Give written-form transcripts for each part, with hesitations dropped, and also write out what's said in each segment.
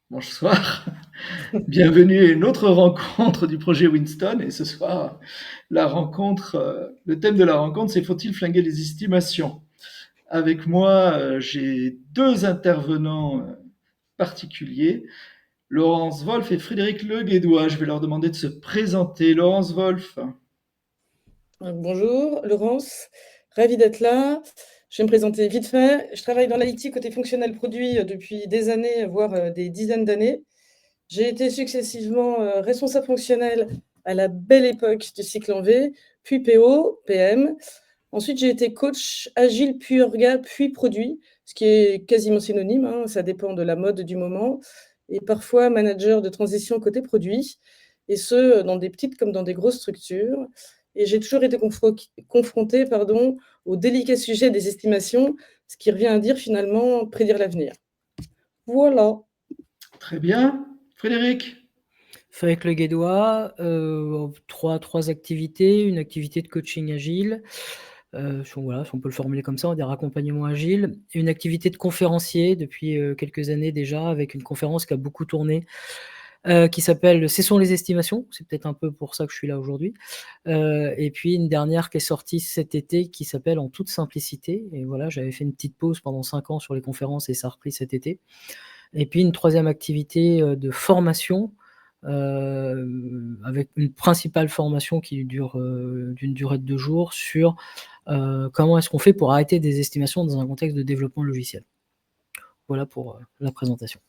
Bonsoir, bienvenue à une autre rencontre du projet Winston. Et ce soir, le thème de la rencontre, c'est faut-il flinguer les estimations? Avec moi, j'ai deux intervenants particuliers, Laurence Wolf et Frédéric Le Guédois. Je vais leur demander de se présenter. Laurence Wolf. Bonjour, Laurence, ravie d'être là. Je vais me présenter vite fait. Je travaille dans l'IT côté fonctionnel produit depuis des années, voire des dizaines d'années. J'ai été successivement responsable fonctionnel à la belle époque du cycle en V, puis PO, PM. Ensuite, j'ai été coach agile, puis orga, puis produit, ce qui est quasiment synonyme, hein, ça dépend de la mode du moment, et parfois manager de transition côté produit, et ce, dans des petites comme dans des grosses structures. Et j'ai toujours été confrontée au délicat sujet des estimations, ce qui revient à dire finalement prédire l'avenir. Voilà. Très bien. Frédéric. Frédéric Le Guédois, trois activités, une activité de coaching agile, voilà, si on peut le formuler comme ça, on va dire accompagnement agile, une activité de conférencier depuis quelques années déjà, avec une conférence qui a beaucoup tourné, qui s'appelle « Cessons les estimations », c'est peut-être un peu pour ça que je suis là aujourd'hui, et puis une dernière qui est sortie cet été qui s'appelle « En toute simplicité », et voilà, j'avais fait une petite pause pendant 5 ans sur les conférences et ça a repris cet été, et puis une troisième activité de formation, avec une principale formation qui dure d'une durée de 2 jours sur comment est-ce qu'on fait pour arrêter des estimations dans un contexte de développement logiciel. Voilà pour la présentation.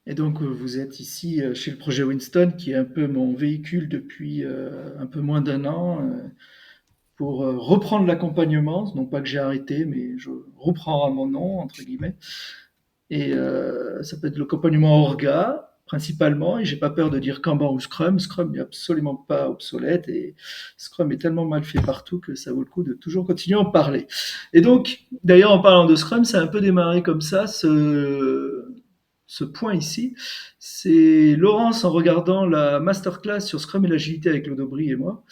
Et donc, vous êtes ici chez le projet Winston, qui est un peu mon véhicule depuis un peu moins d'1 an, pour reprendre l'accompagnement. Non pas que j'ai arrêté, mais je reprends à mon nom, entre guillemets. Et ça peut être l'accompagnement Orga, principalement, et j'ai pas peur de dire Kanban ou Scrum. Scrum n'est absolument pas obsolète, et Scrum est tellement mal fait partout que ça vaut le coup de toujours continuer à en parler. Et donc, d'ailleurs, en parlant de Scrum, ça a un peu démarré comme ça, ce point ici. C'est Laurence, en regardant la masterclass sur Scrum et l'agilité avec Claude Aubry et moi.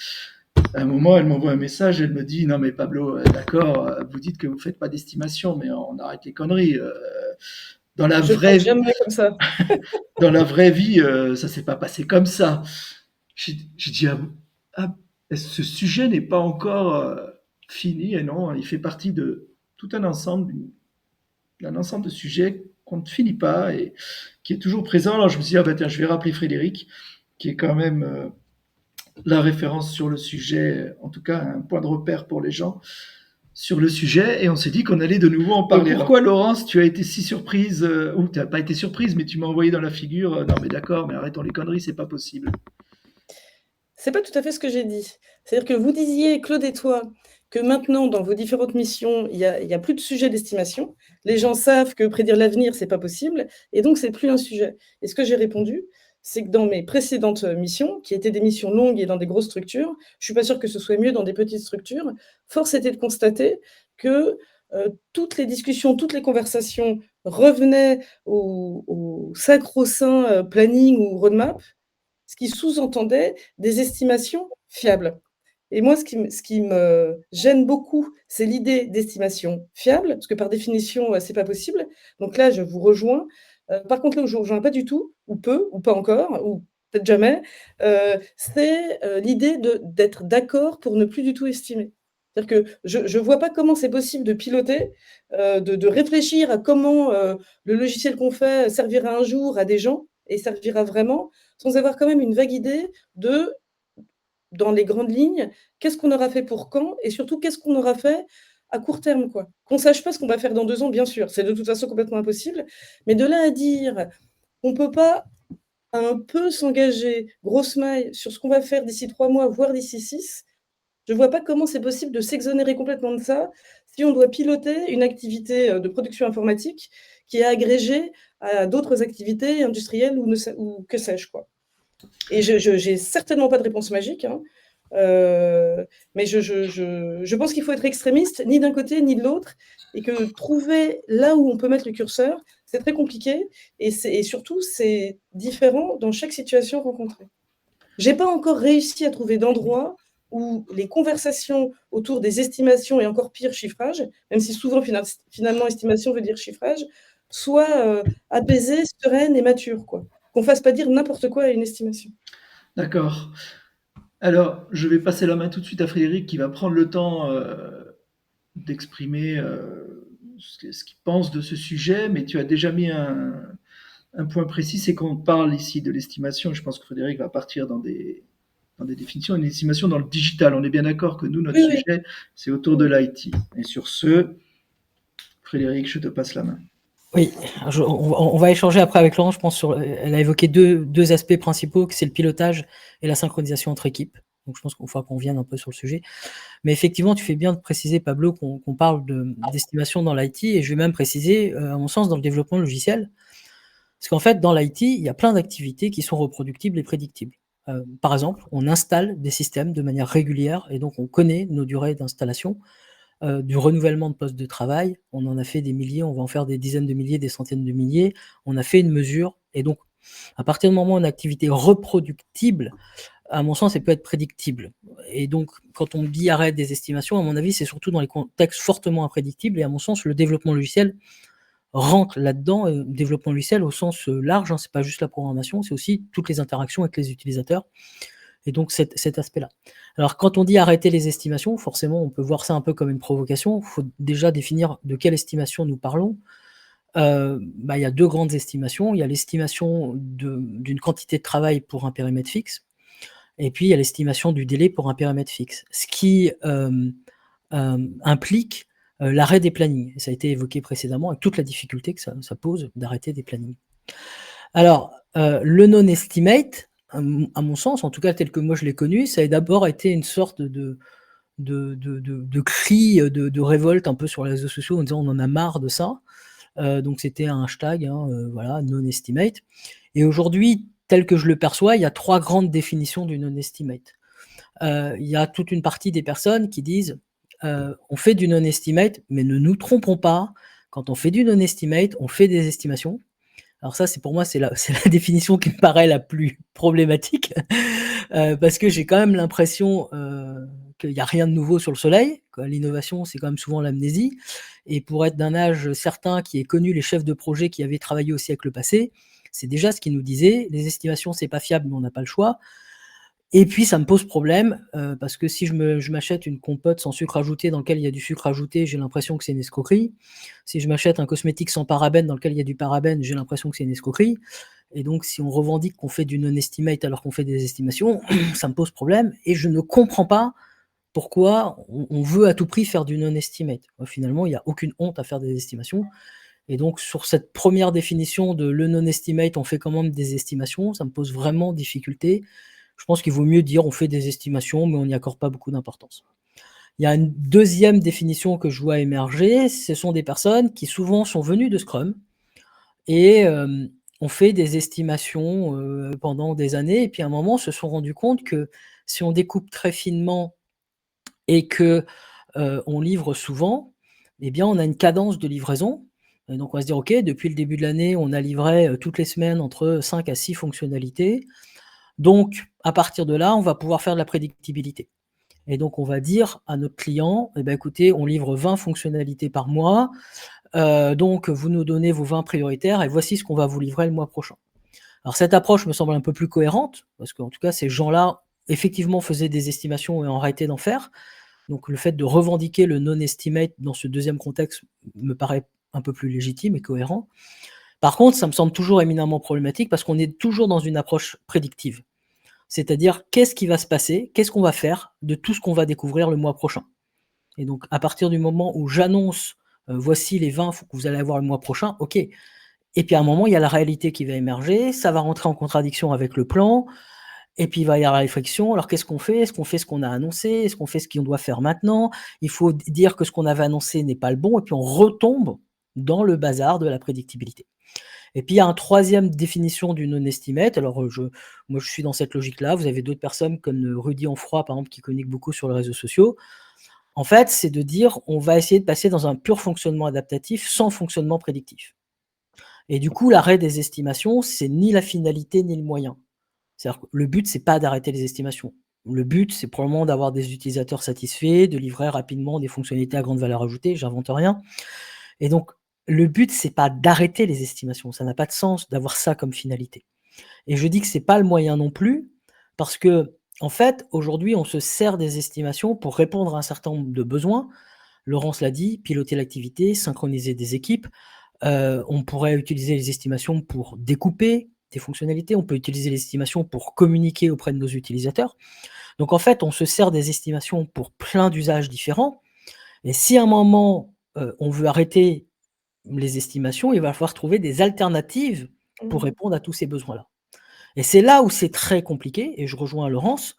À un moment, elle m'envoie un message, elle me dit « Non mais Pablo, d'accord, vous dites que vous faites pas d'estimation, mais on arrête les conneries. Dans la vraie vie, jamais comme ça. dans la vraie vie, ça s'est pas passé comme ça. » J'ai dit ce sujet n'est pas encore fini, et non, il fait partie de tout un ensemble de sujets qu'on ne finit pas et qui est toujours présent. Alors je me suis dit, tiens, je vais rappeler Frédéric, qui est quand même la référence sur le sujet, en tout cas un point de repère pour les gens sur le sujet, et on s'est dit qu'on allait de nouveau en parler. Pourquoi, Laurence, tu as été si surprise, ou tu n'as pas été surprise, mais tu m'as envoyé dans la figure, non mais d'accord, mais arrêtons les conneries, c'est pas possible. C'est pas tout à fait ce que j'ai dit. C'est-à-dire que vous disiez, Claude et toi, que maintenant, dans vos différentes missions, il y a plus de sujet d'estimation. Les gens savent que prédire l'avenir, c'est pas possible, et donc c'est plus un sujet. Et ce que j'ai répondu, c'est que dans mes précédentes missions, qui étaient des missions longues et dans des grosses structures, je suis pas sûre que ce soit mieux dans des petites structures, force était de constater que toutes les discussions, toutes les conversations revenaient au sacro-saint planning ou roadmap, ce qui sous-entendait des estimations fiables. Et moi, ce qui me gêne beaucoup, c'est l'idée d'estimation fiable, parce que par définition, c'est pas possible. Donc là, je vous rejoins. Par contre, là où je ne rejoins pas du tout, ou peu, ou pas encore, ou peut-être jamais, c'est l'idée d'être d'accord pour ne plus du tout estimer. C'est-à-dire que je ne vois pas comment c'est possible de piloter, de réfléchir à comment le logiciel qu'on fait servira un jour à des gens, et servira vraiment, sans avoir quand même une vague idée de, dans les grandes lignes, qu'est-ce qu'on aura fait pour quand, et surtout qu'est-ce qu'on aura fait à court terme, quoi. Qu'on sache pas ce qu'on va faire dans 2 ans, bien sûr, c'est de toute façon complètement impossible, mais de là à dire qu'on peut pas un peu s'engager grosse maille sur ce qu'on va faire d'ici 3 mois, voire d'ici 6, je vois pas comment c'est possible de s'exonérer complètement de ça, si on doit piloter une activité de production informatique qui est agrégée à d'autres activités industrielles ou que sais-je, quoi. Et j'ai certainement pas de réponse magique, hein. Mais je pense qu'il faut être extrémiste, ni d'un côté ni de l'autre, et que trouver là où on peut mettre le curseur, c'est très compliqué, et surtout, c'est différent dans chaque situation rencontrée. J'ai pas encore réussi à trouver d'endroit où les conversations autour des estimations et encore pire chiffrage, même si souvent finalement estimation veut dire chiffrage, soient apaisées, sereines et matures, quoi. Qu'on fasse pas dire n'importe quoi à une estimation. D'accord. Alors, je vais passer la main tout de suite à Frédéric qui va prendre le temps d'exprimer ce qu'il pense de ce sujet, mais tu as déjà mis un point précis, c'est qu'on parle ici de l'estimation. Je pense que Frédéric va partir dans des définitions, une estimation dans le digital. On est bien d'accord que nous, notre Oui, oui. sujet, c'est autour de l'IT. Et sur ce, Frédéric, je te passe la main. Oui, on va échanger après avec Laurent, je pense, elle a évoqué deux aspects principaux, que c'est le pilotage et la synchronisation entre équipes. Donc je pense qu'il faut qu'on vienne un peu sur le sujet. Mais effectivement, tu fais bien de préciser, Pablo, qu'on parle d'estimation dans l'IT, et je vais même préciser, à mon sens, dans le développement logiciel. Parce qu'en fait, dans l'IT, il y a plein d'activités qui sont reproductibles et prédictibles. Par exemple, on installe des systèmes de manière régulière, et donc on connaît nos durées d'installation. Du renouvellement de postes de travail, on en a fait des milliers, on va en faire des dizaines de milliers, des centaines de milliers. On a fait une mesure, et donc à partir du moment où une activité reproductible, à mon sens, elle peut être prédictible. Et donc, quand on dit arrête des estimations, à mon avis, c'est surtout dans les contextes fortement imprédictibles, et à mon sens, le développement logiciel rentre là-dedans, développement logiciel au sens large, hein, c'est pas juste la programmation, c'est aussi toutes les interactions avec les utilisateurs. Et donc cet aspect-là. Alors quand on dit arrêter les estimations, forcément on peut voir ça un peu comme une provocation. Il faut déjà définir de quelle estimation nous parlons. Il y a deux grandes estimations. Il y a l'estimation d'une quantité de travail pour un périmètre fixe, et puis il y a l'estimation du délai pour un périmètre fixe, ce qui implique l'arrêt des plannings. Et ça a été évoqué précédemment, avec toute la difficulté que ça pose d'arrêter des plannings. Alors, le non-estimate, à mon sens, en tout cas tel que moi je l'ai connu, ça a d'abord été une sorte de cri de révolte un peu sur les réseaux sociaux en disant on en a marre de ça. Donc c'était un hashtag, voilà, non-estimate. Et aujourd'hui, tel que je le perçois, il y a 3 grandes définitions du non-estimate. Il y a toute une partie des personnes qui disent on fait du non-estimate, mais ne nous trompons pas, quand on fait du non-estimate, on fait des estimations. Alors ça, pour moi, c'est la définition qui me paraît la plus problématique, parce que j'ai quand même l'impression qu'il n'y a rien de nouveau sur le soleil. L'innovation, c'est quand même souvent l'amnésie. Et pour être d'un âge certain qui ait connu les chefs de projet qui avaient travaillé au siècle passé, c'est déjà ce qu'ils nous disaient. Les estimations, c'est pas fiable, mais on n'a pas le choix. Et puis ça me pose problème, parce que si je m'achète une compote sans sucre ajouté dans lequel il y a du sucre ajouté, j'ai l'impression que c'est une escroquerie. Si je m'achète un cosmétique sans parabène dans lequel il y a du parabène, j'ai l'impression que c'est une escroquerie. Et donc si on revendique qu'on fait du non-estimate alors qu'on fait des estimations, ça me pose problème, et je ne comprends pas pourquoi on veut à tout prix faire du non-estimate. Finalement, il n'y a aucune honte à faire des estimations. Et donc sur cette première définition de le non-estimate, on fait quand même des estimations, ça me pose vraiment difficulté. Je pense qu'il vaut mieux dire on fait des estimations, mais on n'y accorde pas beaucoup d'importance. Il y a une deuxième définition que je vois émerger, ce sont des personnes qui souvent sont venues de Scrum et ont fait des estimations pendant des années, et puis à un moment se sont rendus compte que si on découpe très finement et que on livre souvent, eh bien on a une cadence de livraison. Et donc on va se dire ok, depuis le début de l'année, on a livré toutes les semaines entre 5 à 6 fonctionnalités. Donc, à partir de là, on va pouvoir faire de la prédictibilité. Et donc, on va dire à notre client, eh ben, écoutez, on livre 20 fonctionnalités par mois, donc vous nous donnez vos 20 prioritaires et voici ce qu'on va vous livrer le mois prochain. Alors, cette approche me semble un peu plus cohérente, parce qu'en tout cas, ces gens-là, effectivement, faisaient des estimations et ont arrêté d'en faire. Donc, le fait de revendiquer le non-estimate dans ce deuxième contexte me paraît un peu plus légitime et cohérent. Par contre, ça me semble toujours éminemment problématique parce qu'on est toujours dans une approche prédictive. C'est-à-dire, qu'est-ce qui va se passer? Qu'est-ce qu'on va faire de tout ce qu'on va découvrir le mois prochain? Et donc, à partir du moment où j'annonce, voici les 20 que vous allez avoir le mois prochain, ok. Et puis à un moment, il y a la réalité qui va émerger, ça va rentrer en contradiction avec le plan, et puis il va y avoir la réflexion. Alors qu'est-ce qu'on fait? Est-ce qu'on fait ce qu'on a annoncé? Est-ce qu'on fait ce qu'on doit faire maintenant? Il faut dire que ce qu'on avait annoncé n'est pas le bon, et puis on retombe dans le bazar de la prédictibilité. Et puis il y a une troisième définition du non-estimate. Alors moi je suis dans cette logique-là. Vous avez d'autres personnes comme Rudy Onfroy, par exemple, qui communiquent beaucoup sur les réseaux sociaux. En fait, c'est de dire on va essayer de passer dans un pur fonctionnement adaptatif sans fonctionnement prédictif. Et du coup, l'arrêt des estimations, c'est ni la finalité ni le moyen. C'est-à-dire que le but, c'est pas d'arrêter les estimations. Le but, c'est probablement d'avoir des utilisateurs satisfaits, de livrer rapidement des fonctionnalités à grande valeur ajoutée, j'invente rien. Et donc, le but, c'est pas d'arrêter les estimations. Ça n'a pas de sens d'avoir ça comme finalité. Et je dis que c'est pas le moyen non plus, parce que, en fait, aujourd'hui, on se sert des estimations pour répondre à un certain nombre de besoins. Laurence l'a dit, piloter l'activité, synchroniser des équipes. On pourrait utiliser les estimations pour découper des fonctionnalités. On peut utiliser les estimations pour communiquer auprès de nos utilisateurs. Donc, en fait, on se sert des estimations pour plein d'usages différents. Et si à un moment, on veut arrêter les estimations, il va falloir trouver des alternatives pour répondre à tous ces besoins-là. Et c'est là où c'est très compliqué, et je rejoins Laurence,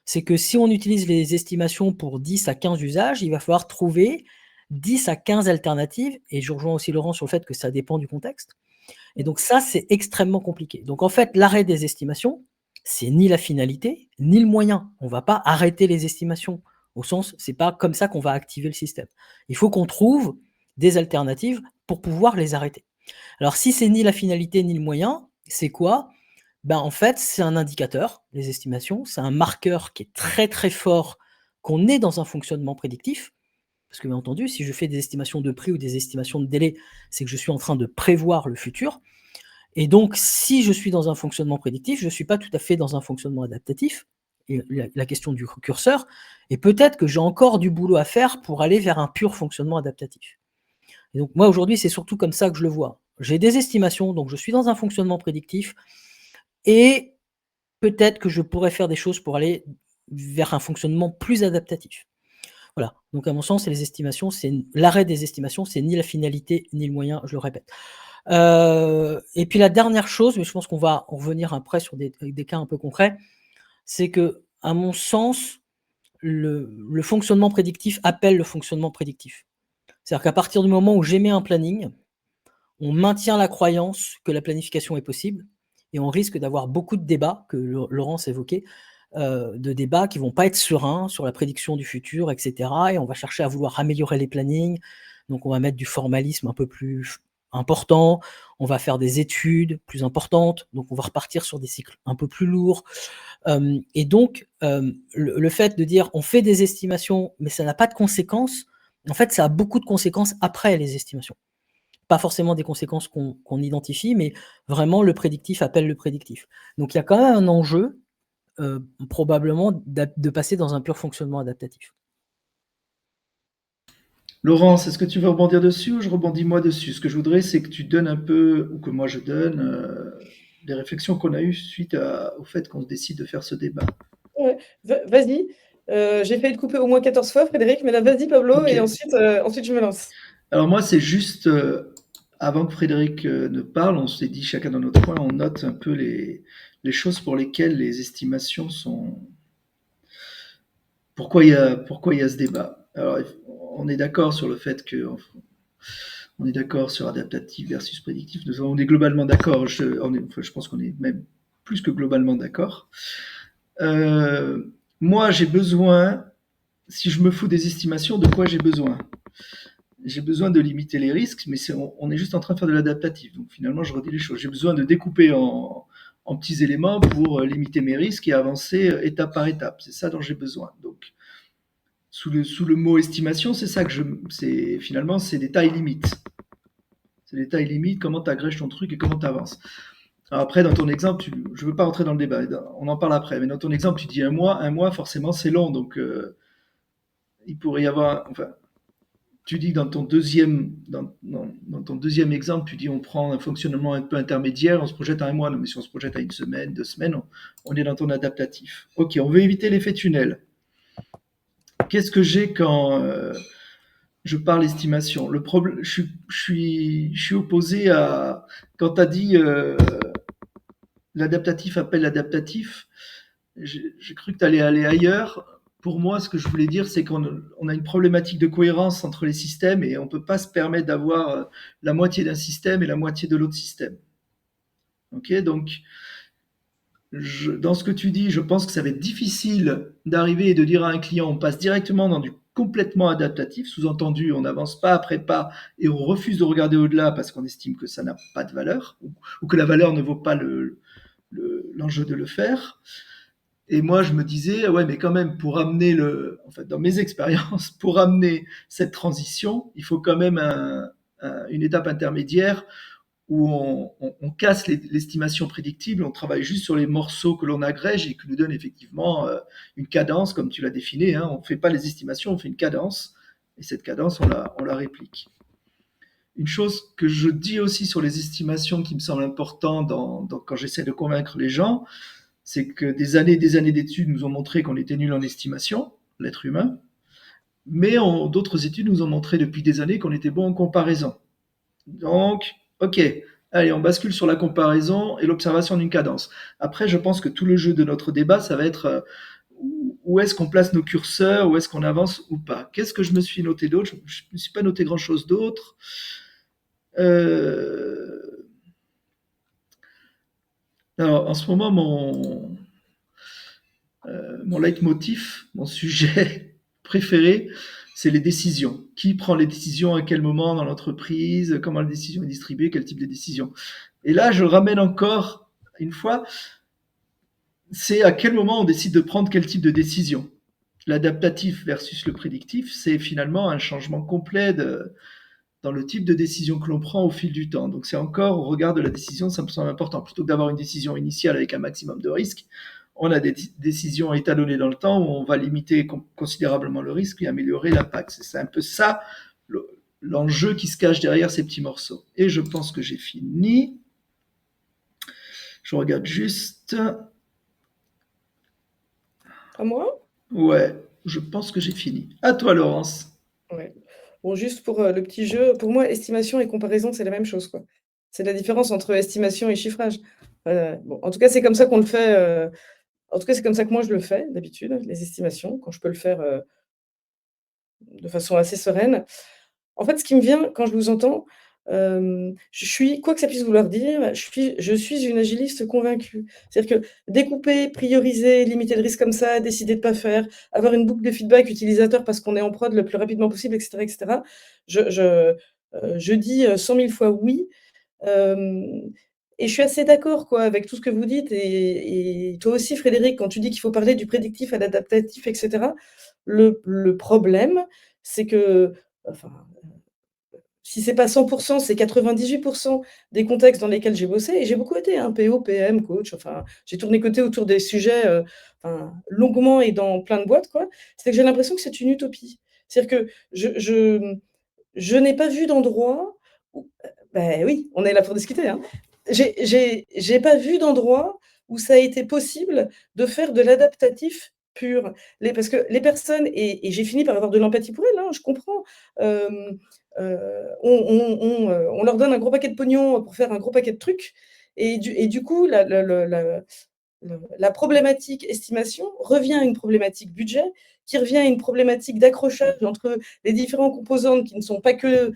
c'est que si on utilise les estimations pour 10 à 15 usages, il va falloir trouver 10 à 15 alternatives, et je rejoins aussi Laurence sur le fait que ça dépend du contexte. Et donc ça, c'est extrêmement compliqué. Donc en fait, l'arrêt des estimations, c'est ni la finalité, ni le moyen. On ne va pas arrêter les estimations, au sens, c'est pas comme ça qu'on va activer le système. Il faut qu'on trouve des alternatives pour pouvoir les arrêter. Alors si c'est ni la finalité, ni le moyen, c'est quoi ? Ben, en fait, c'est un indicateur, les estimations, c'est un marqueur qui est très très fort qu'on est dans un fonctionnement prédictif. Parce que bien entendu, si je fais des estimations de prix ou des estimations de délai, c'est que je suis en train de prévoir le futur. Et donc, si je suis dans un fonctionnement prédictif, je ne suis pas tout à fait dans un fonctionnement adaptatif. Et la question du curseur, et peut-être que j'ai encore du boulot à faire pour aller vers un pur fonctionnement adaptatif. Et donc moi aujourd'hui, c'est surtout comme ça que je le vois. J'ai des estimations, donc je suis dans un fonctionnement prédictif, et peut-être que je pourrais faire des choses pour aller vers un fonctionnement plus adaptatif. Voilà, donc à mon sens, les estimations, l'arrêt des estimations, c'est ni la finalité ni le moyen, je le répète. Et puis la dernière chose, mais je pense qu'on va en revenir après sur des cas un peu concrets, c'est que, à mon sens, le fonctionnement prédictif appelle le fonctionnement prédictif. C'est-à-dire qu'à partir du moment où j'émets un planning, on maintient la croyance que la planification est possible, et on risque d'avoir beaucoup de débats, que Laurence évoquait, de débats qui ne vont pas être sereins sur la prédiction du futur, etc. Et on va chercher à vouloir améliorer les plannings, donc on va mettre du formalisme un peu plus important, on va faire des études plus importantes, donc on va repartir sur des cycles un peu plus lourds. Et donc, le fait de dire on fait des estimations, mais ça n'a pas de conséquences, en fait, ça a beaucoup de conséquences après les estimations. Pas forcément des conséquences qu'on identifie, mais vraiment le prédictif appelle le prédictif. Donc il y a quand même un enjeu, probablement, de passer dans un pur fonctionnement adaptatif. Laurence, est-ce que tu veux rebondir dessus ou je rebondis moi dessus? Ce que je voudrais, c'est que tu donnes un peu, ou que moi je donne, les réflexions qu'on a eues suite au fait qu'on décide de faire ce débat. Ouais, vas-y. J'ai failli te couper au moins 14 fois, Frédéric, mais là, vas-y, Pablo, Ok. et ensuite, je me lance. Alors moi, c'est juste, avant que Frédéric ne parle, on s'est dit chacun dans notre coin, on note un peu les choses pour lesquelles les estimations sont... Pourquoi il y a ce débat? Alors, on est d'accord sur le fait que... On est d'accord sur adaptatif versus prédictif. On est globalement d'accord. Je pense qu'on est même plus que globalement d'accord. Moi, j'ai besoin, si je me fous des estimations, de quoi j'ai besoin? J'ai besoin de limiter les risques, mais on est juste en train de faire de l'adaptatif. Donc finalement, je redis les choses. J'ai besoin de découper en petits éléments pour limiter mes risques et avancer étape par étape. C'est ça dont j'ai besoin. Donc, sous le mot estimation, c'est ça que finalement, c'est des tailles limites. C'est des tailles limites, comment tu agrèges ton truc et comment tu avances. Alors après, dans ton exemple, je ne veux pas rentrer dans le débat, on en parle après, mais dans ton exemple, tu dis un mois, forcément, c'est long. Donc, il pourrait y avoir... Enfin, tu dis dans ton deuxième exemple, tu dis on prend un fonctionnement un peu intermédiaire, on se projette à un mois. Non, mais si on se projette à une semaine, 2 semaines, on est dans ton adaptatif. Ok, on veut éviter l'effet tunnel. Qu'est-ce que j'ai quand je parle estimation? Le problème, je suis opposé à quand tu as dit l'adaptatif appelle l'adaptatif. J'ai cru que tu allais aller ailleurs. Pour moi, ce que je voulais dire, c'est qu'on a une problématique de cohérence entre les systèmes et on ne peut pas se permettre d'avoir la moitié d'un système et la moitié de l'autre système. Ok, donc dans ce que tu dis, je pense que ça va être difficile d'arriver et de dire à un client, on passe directement dans du complètement adaptatif, sous-entendu, on n'avance pas après pas et on refuse de regarder au-delà parce qu'on estime que ça n'a pas de valeur ou que la valeur ne vaut pas l'enjeu de le faire. Et moi, je me disais, ouais, mais quand même, pour amener en fait, dans mes expériences, pour amener cette transition, il faut quand même une étape intermédiaire où on casse l'estimation prédictible, on travaille juste sur les morceaux que l'on agrège et qui nous donnent effectivement une cadence, comme tu l'as défini. Hein. On ne fait pas les estimations, on fait une cadence, et cette cadence, on la réplique. Une chose que je dis aussi sur les estimations qui me semble important quand j'essaie de convaincre les gens, c'est que des années et des années d'études nous ont montré qu'on était nul en estimation, l'être humain, mais d'autres études nous ont montré depuis des années qu'on était bon en comparaison. Donc, ok, allez, on bascule sur la comparaison et l'observation d'une cadence. Après, je pense que tout le jeu de notre débat, ça va être où est-ce qu'on place nos curseurs, où est-ce qu'on avance ou pas. Qu'est-ce que je me suis noté d'autre? Je ne me suis pas noté grand-chose d'autre. Alors, en ce moment, mon leitmotiv, mon sujet préféré, c'est les décisions. Qui prend les décisions à quel moment dans l'entreprise, comment la décision est distribuée, quel type de décision. Et là, je ramène encore une fois, c'est à quel moment on décide de prendre quel type de décision. L'adaptatif versus le prédictif, c'est finalement un changement complet dans le type de décision que l'on prend au fil du temps. Donc c'est encore au regard de la décision, ça me semble important. Plutôt que d'avoir une décision initiale avec un maximum de risques, on a des décisions étalonnées dans le temps où on va limiter considérablement le risque et améliorer l'impact. C'est un peu ça l'enjeu qui se cache derrière ces petits morceaux. Et je pense que j'ai fini. Je regarde juste. À moi? Ouais, je pense que j'ai fini. À toi, Laurence. Ouais. Bon, juste pour le petit jeu, pour moi, estimation et comparaison, c'est la même chose, quoi. C'est la différence entre estimation et chiffrage. Bon, en tout cas, c'est comme ça qu'on le fait. En tout cas, c'est comme ça que moi je le fais d'habitude, les estimations, quand je peux le faire de façon assez sereine. En fait, ce qui me vient quand je vous entends, je suis, quoi que ça puisse vouloir dire, je suis une agiliste convaincue. C'est-à-dire que découper, prioriser, limiter le risque comme ça, décider de pas faire, avoir une boucle de feedback utilisateur parce qu'on est en prod le plus rapidement possible, et cetera, et cetera. Je dis 100 000 fois oui. Hem Et je suis assez d'accord, quoi, avec tout ce que vous dites et toi aussi, Frédéric, quand tu dis qu'il faut parler du prédictif à l'adaptatif, et cetera. Le problème, c'est que, enfin, si c'est pas 100, c'est 98 des contextes dans lesquels j'ai bossé et j'ai beaucoup été, hein, PO, PM, coach, enfin, j'ai tourné côté autour des sujets, enfin, longuement et dans plein de boîtes, quoi. C'est que j'ai l'impression que c'est une utopie. C'est-à-dire que je n'ai pas vu d'endroit où oui, on est là pour discuter, hein. J'ai pas vu d'endroit où ça a été possible de faire de l'adaptatif pur. Parce que les personnes et j'ai fini par avoir de l'empathie pour elles, hein, je comprends. On leur donne un gros paquet de pognon pour faire un gros paquet de trucs et du coup, la problématique estimation revient à une problématique budget, qui revient à une problématique d'accrochage entre les différentes composantes qui ne sont pas que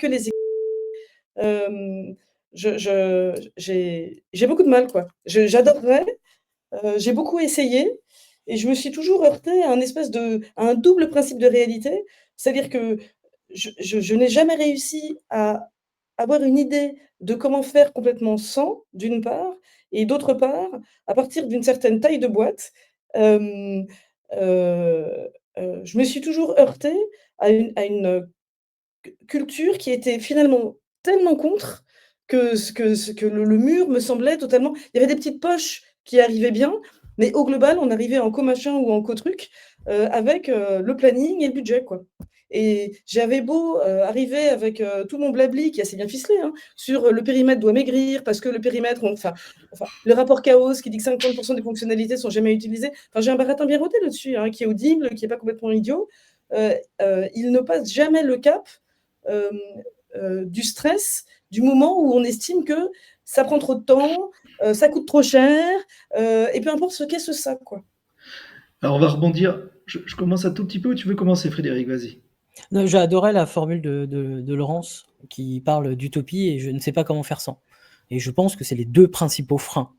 les Hem, j'ai beaucoup de mal, quoi. J'adorerais, j'ai beaucoup essayé et je me suis toujours heurtée à un double principe de réalité. C'est-à-dire que je n'ai jamais réussi à avoir une idée de comment faire complètement sans, d'une part et d'autre part, à partir d'une certaine taille de boîte, hem, je me suis toujours heurtée à une culture qui était finalement tellement contre que le mur me semblait totalement, il y avait des petites poches qui arrivaient bien, mais au global, on arrivait en co-machin ou en co-truc, avec, le planning et le budget, quoi. Et j'avais beau, arriver avec, tout mon blabli qui est assez bien ficelé, hein, sur, le périmètre doit maigrir parce que le périmètre enfin, le rapport Chaos qui dit que 50 des fonctionnalités sont jamais utilisées. Enfin, j'ai un baratin bien rodé là-dessus, hein, qui est audible, qui est pas complètement idiot. Il ne passe jamais le cap hem, du stress, du moment où on estime que ça prend trop de temps, ça coûte trop cher, et peu importe ce qu'est ce ça, quoi. Alors on va rebondir. Je commence un tout petit peu ou tu veux commencer, Frédéric? Vas-y. Non, j'ai adoré la formule de Laurence qui parle d'utopie et je ne sais pas comment faire sans. Et je pense que c'est les 2 principaux freins.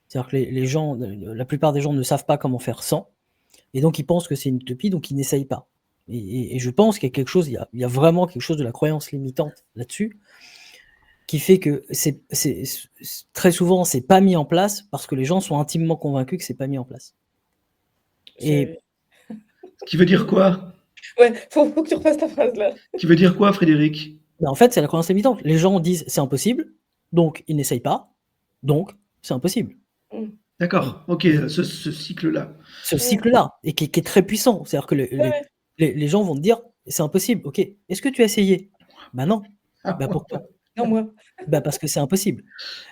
C'est-à-dire que les gens, la plupart des gens ne savent pas comment faire sans, et donc ils pensent que c'est une utopie, donc ils n'essayent pas. Et je pense qu'il y a quelque chose, il y a vraiment quelque chose de la croyance limitante là-dessus, qui fait que très souvent, c'est pas mis en place parce que les gens sont intimement convaincus que c'est pas mis en place. Et Ce qui veut dire quoi? Ouais, faut que tu refasses ta phrase là. Qui veut dire quoi, Frédéric? en fait, c'est la croyance limitante. Les gens disent c'est impossible, donc ils n'essayent pas, donc c'est impossible. D'accord, ok, ce cycle-là. Ce cycle-là, et qui est très puissant. C'est-à-dire que Ouais. les gens vont te dire c'est impossible. Ok, est-ce que tu as essayé? Bah non. Bah pourquoi? Non, moi. Bah parce que c'est impossible.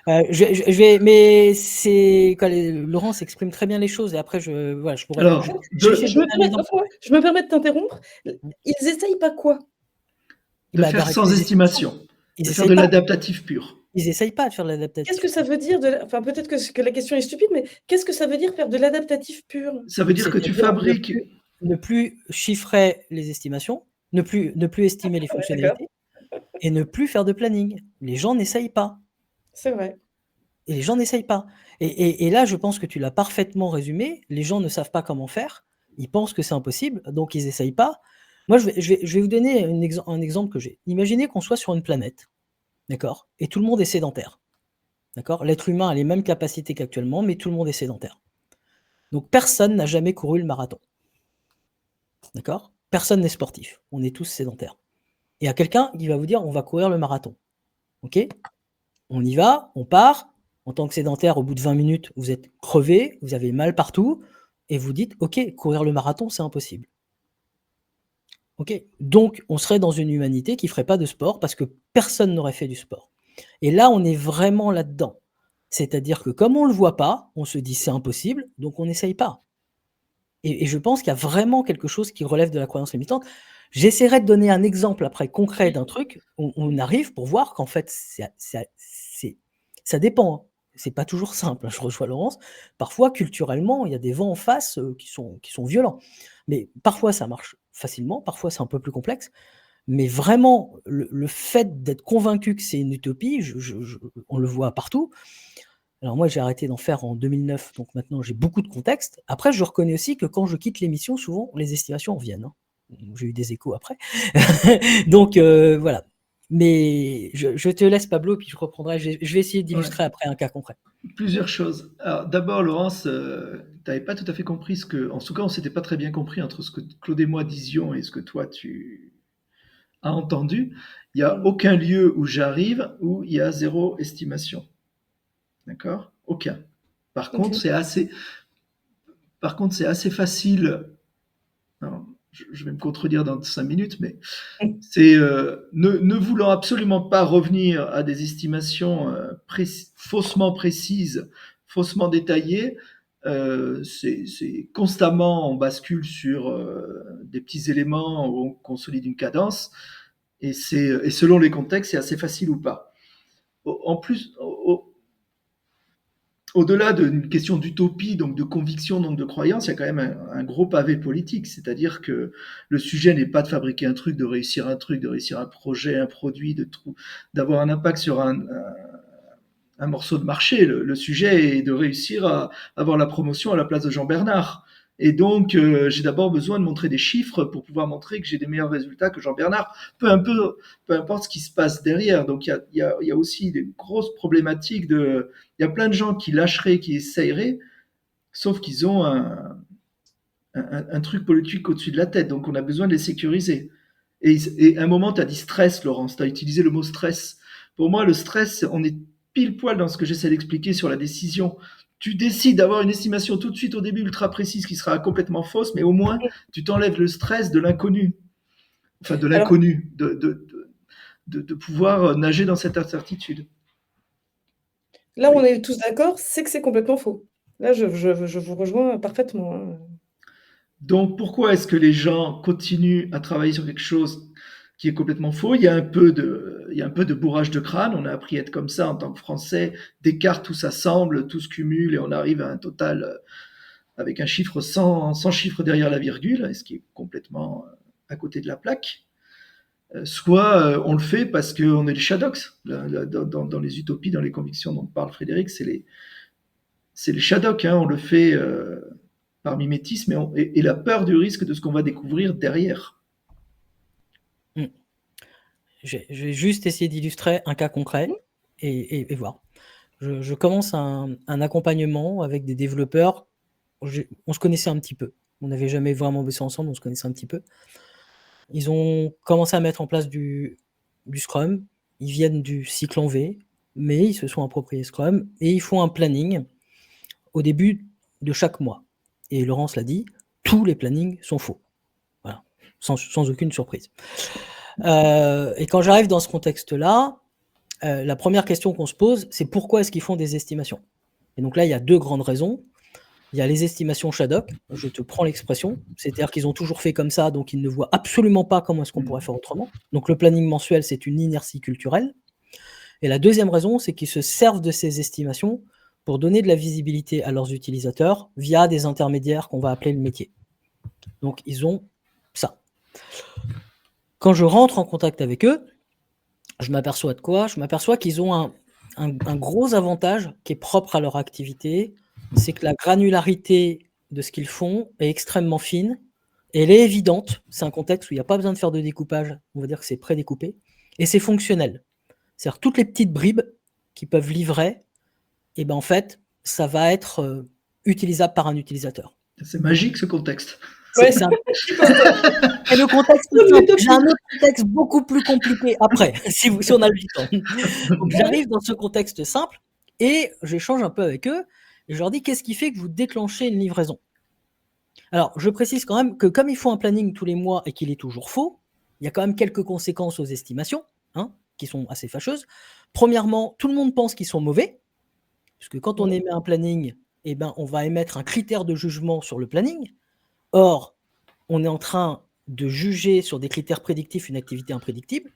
Je vais, mais c'est quand Laurent s'exprime très bien les choses, et après voilà, je pourrais. Alors, Je me permets de t'interrompre. Ils essayent pas quoi? de faire sans estimation, de faire de l'adaptatif pur. Ils essayent pas de faire de l'adaptatif. Qu'est-ce que ça veut dire enfin, peut-être que la question est stupide, mais qu'est-ce que ça veut dire faire de l'adaptatif pur? Ça veut dire que tu fabriques. Ne plus chiffrer les estimations, ne plus estimer les fonctionnalités, et ne plus faire de planning. Les gens n'essayent pas. C'est vrai. Et les gens n'essayent pas. Et là, je pense que tu l'as parfaitement résumé. Les gens ne savent pas comment faire. Ils pensent que c'est impossible, donc ils n'essayent pas. Moi, je vais vous donner un exemple que j'ai. Imaginez qu'on soit sur une planète, d'accord? Et tout le monde est sédentaire, d'accord? L'être humain a les mêmes capacités qu'actuellement, mais tout le monde est sédentaire. Donc personne n'a jamais couru le marathon, d'accord? Personne n'est sportif. On est tous sédentaires. Et il y a quelqu'un qui va vous dire, on va courir le marathon. Ok? On y va, on part. En tant que sédentaire, au bout de 20 minutes, vous êtes crevé, vous avez mal partout, et vous dites, ok, courir le marathon, c'est impossible. Ok, donc on serait dans une humanité qui ne ferait pas de sport parce que personne n'aurait fait du sport. Et là, on est vraiment là-dedans. C'est-à-dire que comme on ne le voit pas, on se dit c'est impossible, donc on n'essaye pas. Et je pense qu'il y a vraiment quelque chose qui relève de la croyance limitante. J'essaierai de donner un exemple après concret d'un truc où on arrive pour voir qu'en fait, ça dépend. Hein. C'est pas toujours simple, hein, je rejoins Laurence. Parfois, culturellement, il y a des vents en face qui sont violents. Mais parfois, ça marche facilement, parfois, c'est un peu plus complexe. Mais vraiment, le fait d'être convaincu que c'est une utopie, on le voit partout. Alors moi, j'ai arrêté d'en faire en 2009, donc maintenant j'ai beaucoup de contexte. Après, je reconnais aussi que quand je quitte l'émission, souvent, les estimations reviennent. Hein. J'ai eu des échos après. Donc voilà. Mais je te laisse, Pablo, puis je reprendrai. Je vais essayer d'illustrer après un cas concret. Plusieurs choses. Alors d'abord, Laurence, tu n'avais pas tout à fait compris en tout cas, on s'était pas très bien compris entre ce que Claude et moi disions et ce que toi tu as entendu. Il n'y a aucun lieu où j'arrive où il y a 0 estimation. D'accord? Aucun. Par contre, c'est assez facile. Alors, je vais me contredire dans 5 minutes, mais c'est ne voulant absolument pas revenir à des estimations faussement précises, faussement détaillées. C'est constamment, on bascule sur des petits éléments où on consolide une cadence, et selon les contextes, c'est assez facile ou pas. En plus, au-delà d'une question d'utopie, donc de conviction, donc de croyance, il y a quand même un gros pavé politique. C'est-à-dire que le sujet n'est pas de fabriquer un truc, de réussir un truc, de réussir un projet, un produit, d'avoir un impact sur un morceau de marché. Le sujet est de réussir à avoir la promotion à la place de Jean Bernard. Et donc, j'ai d'abord besoin de montrer des chiffres pour pouvoir montrer que j'ai des meilleurs résultats que Jean Bernard, peu importe ce qui se passe derrière. Donc, il y a aussi des grosses problématiques il y a plein de gens qui lâcheraient, qui essayeraient, sauf qu'ils ont un truc politique au-dessus de la tête. Donc, on a besoin de les sécuriser. Et à un moment, tu as dit stress, Laurence, tu as utilisé le mot stress. Pour moi, le stress, on est pile poil dans ce que j'essaie d'expliquer sur la décision. Tu décides d'avoir une estimation tout de suite au début ultra précise qui sera complètement fausse, mais au moins, tu t'enlèves le stress de l'inconnu. Enfin, de l'inconnu, de pouvoir nager dans cette incertitude. Là, on est tous d'accord, c'est que c'est complètement faux. Là, je vous rejoins parfaitement. Hein. Donc, pourquoi est-ce que les gens continuent à travailler sur quelque chose qui est complètement faux? Il y a un peu de bourrage de crâne. On a appris à être comme ça en tant que Français. Descartes, tout s'assemble, tout se cumule et on arrive à un total avec un chiffre sans chiffre derrière la virgule, ce qui est complètement à côté de la plaque. soit on le fait parce qu'on est les Shadows. Dans les utopies, dans les convictions dont parle Frédéric, c'est les Shadows. Hein, on le fait par mimétisme et la peur du risque de ce qu'on va découvrir derrière. Je vais juste essayer d'illustrer un cas concret et voir. Je commence un accompagnement avec des développeurs. On se connaissait un petit peu. On n'avait jamais vraiment bossé ensemble, on se connaissait un petit peu. Ils ont commencé à mettre en place du Scrum. Ils viennent du cycle en V, mais ils se sont appropriés Scrum et ils font un planning au début de chaque mois. Et Laurence l'a dit, tous les plannings sont faux. Voilà, sans aucune surprise. Et quand j'arrive dans ce contexte-là, la première question qu'on se pose, c'est pourquoi est-ce qu'ils font des estimations? Et donc là, il y a 2 grandes raisons. Il y a les estimations Shadok, je te prends l'expression, c'est-à-dire qu'ils ont toujours fait comme ça, donc ils ne voient absolument pas comment est-ce qu'on pourrait faire autrement. Donc le planning mensuel, c'est une inertie culturelle. Et la deuxième raison, c'est qu'ils se servent de ces estimations pour donner de la visibilité à leurs utilisateurs via des intermédiaires qu'on va appeler le métier. Donc ils ont ça. Quand je rentre en contact avec eux, je m'aperçois de quoi? Je m'aperçois qu'ils ont un gros avantage qui est propre à leur activité, c'est que la granularité de ce qu'ils font est extrêmement fine, et elle est évidente. C'est un contexte où il n'y a pas besoin de faire de découpage, on va dire que c'est prédécoupé, et c'est fonctionnel. C'est-à-dire toutes les petites bribes qui peuvent livrer, et ben en fait, ça va être utilisable par un utilisateur. C'est magique ce contexte. Ouais, C'est et le contexte, j'ai un autre contexte beaucoup plus compliqué après, si on a le temps. Donc j'arrive dans ce contexte simple et j'échange un peu avec eux et je leur dis qu'est-ce qui fait que vous déclenchez une livraison? Alors je précise quand même que comme ils font un planning tous les mois et qu'il est toujours faux, il y a quand même quelques conséquences aux estimations, hein, qui sont assez fâcheuses. Premièrement, tout le monde pense qu'ils sont mauvais, puisque quand on émet un planning, eh ben, on va émettre un critère de jugement sur le planning. Or, on est en train de juger sur des critères prédictifs une activité imprédictible.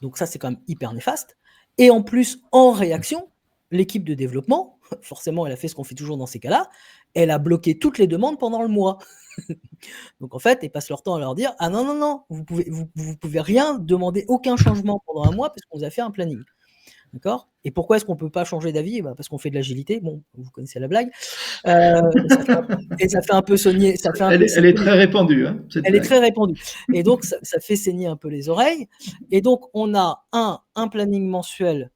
Donc ça, c'est quand même hyper néfaste. Et en plus, en réaction, l'équipe de développement, forcément, elle a fait ce qu'on fait toujours dans ces cas-là, elle a bloqué toutes les demandes pendant le mois. Donc en fait, ils passent leur temps à leur dire « Ah non, non, non, vous pouvez rien demander, aucun changement pendant un mois parce qu'on vous a fait un planning. » D'accord? Et pourquoi est-ce qu'on ne peut pas changer d'avis? Bah, parce qu'on fait de l'agilité. Bon, vous connaissez la blague. Ça fait un peu saigner. Elle est très répandue. Hein, elle est très répandue. Et donc, ça fait saigner un peu les oreilles. Et donc, on a un planning mensuel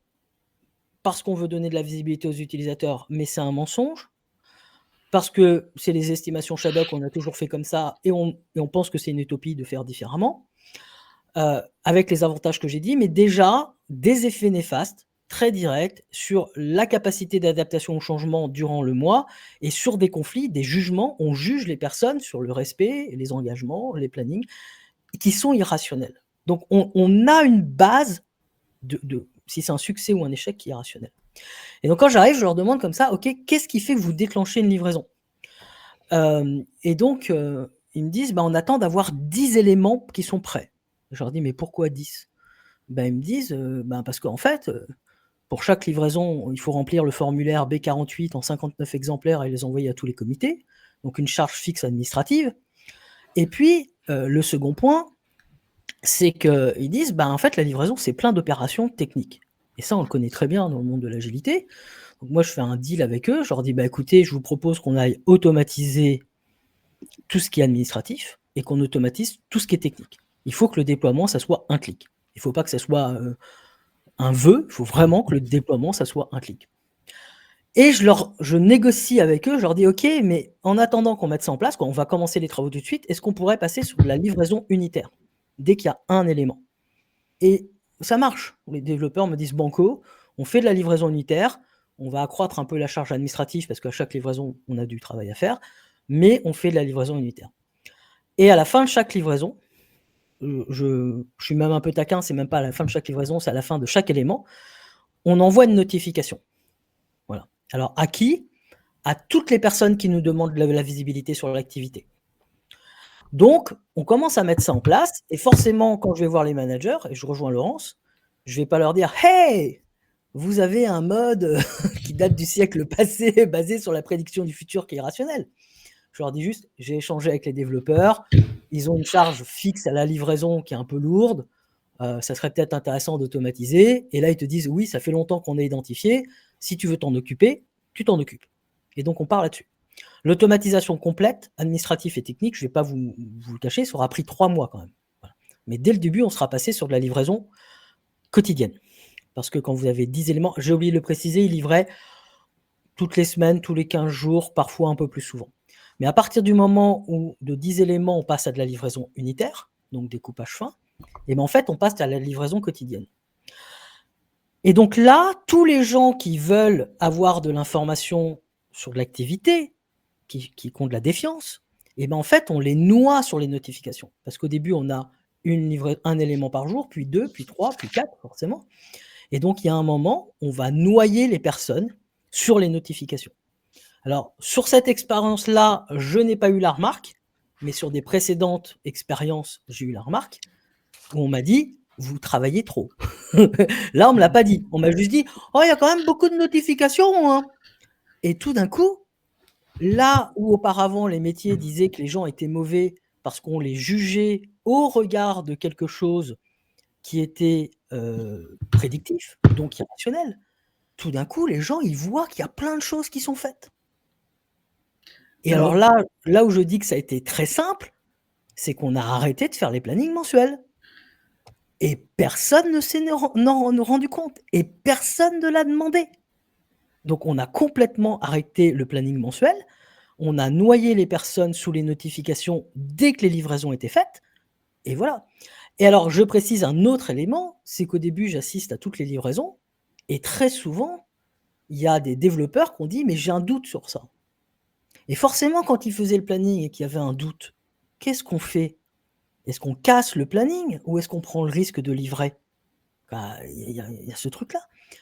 parce qu'on veut donner de la visibilité aux utilisateurs, mais c'est un mensonge. Parce que c'est les estimations Shadok, on a toujours fait comme ça, et on pense que c'est une utopie de faire différemment. Avec les avantages que j'ai dit, mais déjà des effets néfastes, très directs, sur la capacité d'adaptation au changement durant le mois, et sur des conflits, des jugements. On juge les personnes sur le respect, les engagements, les plannings, qui sont irrationnels. Donc on a une base de si c'est un succès ou un échec qui est rationnel. Et donc quand j'arrive, je leur demande comme ça, ok, qu'est-ce qui fait que vous déclenchez une livraison? Et donc ils me disent, on attend d'avoir 10 éléments qui sont prêts. Je leur dis, mais pourquoi 10? Ils me disent, parce qu'en fait, pour chaque livraison, il faut remplir le formulaire B48 en 59 exemplaires et les envoyer à tous les comités, donc une charge fixe administrative. Et puis, le second point, c'est qu'ils disent, en fait, la livraison, c'est plein d'opérations techniques. Et ça, on le connaît très bien dans le monde de l'agilité. Donc moi, je fais un deal avec eux, je leur dis, écoutez, je vous propose qu'on aille automatiser tout ce qui est administratif et qu'on automatise tout ce qui est technique. Il faut que le déploiement, ça soit un clic. Il ne faut pas que ça soit un vœu, il faut vraiment que le déploiement, ça soit un clic. Et je négocie avec eux, je leur dis, ok, mais en attendant qu'on mette ça en place, on va commencer les travaux tout de suite, est-ce qu'on pourrait passer sur de la livraison unitaire, dès qu'il y a un élément? Et ça marche. Les développeurs me disent, banco, on fait de la livraison unitaire, on va accroître un peu la charge administrative, parce qu'à chaque livraison, on a du travail à faire, mais on fait de la livraison unitaire. Et à la fin de chaque livraison, je suis même un peu taquin, c'est même pas à la fin de chaque livraison, c'est à la fin de chaque élément, on envoie une notification. Voilà. Alors, à qui? À toutes les personnes qui nous demandent de la visibilité sur l'activité. Donc, on commence à mettre ça en place, et forcément, quand je vais voir les managers, et je rejoins Laurence, je ne vais pas leur dire « Hey, vous avez un mode qui date du siècle passé, basé sur la prédiction du futur qui est rationnel. » Je leur dis juste, j'ai échangé avec les développeurs, ils ont une charge fixe à la livraison qui est un peu lourde, ça serait peut-être intéressant d'automatiser. Et là, ils te disent, oui, ça fait longtemps qu'on est identifié. Si tu veux t'en occuper, tu t'en occupes. Et donc, on part là-dessus. L'automatisation complète, administrative et technique, je ne vais pas vous le cacher, ça aura pris 3 mois quand même. Voilà. Mais dès le début, on sera passé sur de la livraison quotidienne. Parce que quand vous avez 10 éléments, j'ai oublié de le préciser, il livrait toutes les semaines, tous les 15 jours, parfois un peu plus souvent. Mais à partir du moment où de 10 éléments, on passe à de la livraison unitaire, donc découpage fin, et bien en fait, on passe à la livraison quotidienne. Et donc là, tous les gens qui veulent avoir de l'information sur l'activité, qui ont de la défiance, et ben en fait, on les noie sur les notifications. Parce qu'au début, on a un élément par jour, puis 2, puis 3, puis 4, forcément. Et donc, il y a un moment, on va noyer les personnes sur les notifications. Alors, sur cette expérience-là, je n'ai pas eu la remarque, mais sur des précédentes expériences, j'ai eu la remarque, où on m'a dit, vous travaillez trop. Là, on ne me l'a pas dit. On m'a juste dit, oh, il y a quand même beaucoup de notifications. Hein. Et tout d'un coup, là où auparavant les métiers disaient que les gens étaient mauvais parce qu'on les jugeait au regard de quelque chose qui était prédictif, donc irrationnel, tout d'un coup, les gens, ils voient qu'il y a plein de choses qui sont faites. Et alors là où je dis que ça a été très simple, c'est qu'on a arrêté de faire les plannings mensuels. Et personne ne s'est rendu compte. Et personne ne l'a demandé. Donc, on a complètement arrêté le planning mensuel. On a noyé les personnes sous les notifications dès que les livraisons étaient faites. Et voilà. Et alors, je précise un autre élément, c'est qu'au début, j'assiste à toutes les livraisons. Et très souvent, il y a des développeurs qui ont dit « mais j'ai un doute sur ça ». Et forcément, quand ils faisaient le planning et qu'il y avait un doute, qu'est-ce qu'on fait? Est-ce qu'on casse le planning ou est-ce qu'on prend le risque de livrer? Il y a ce truc-là.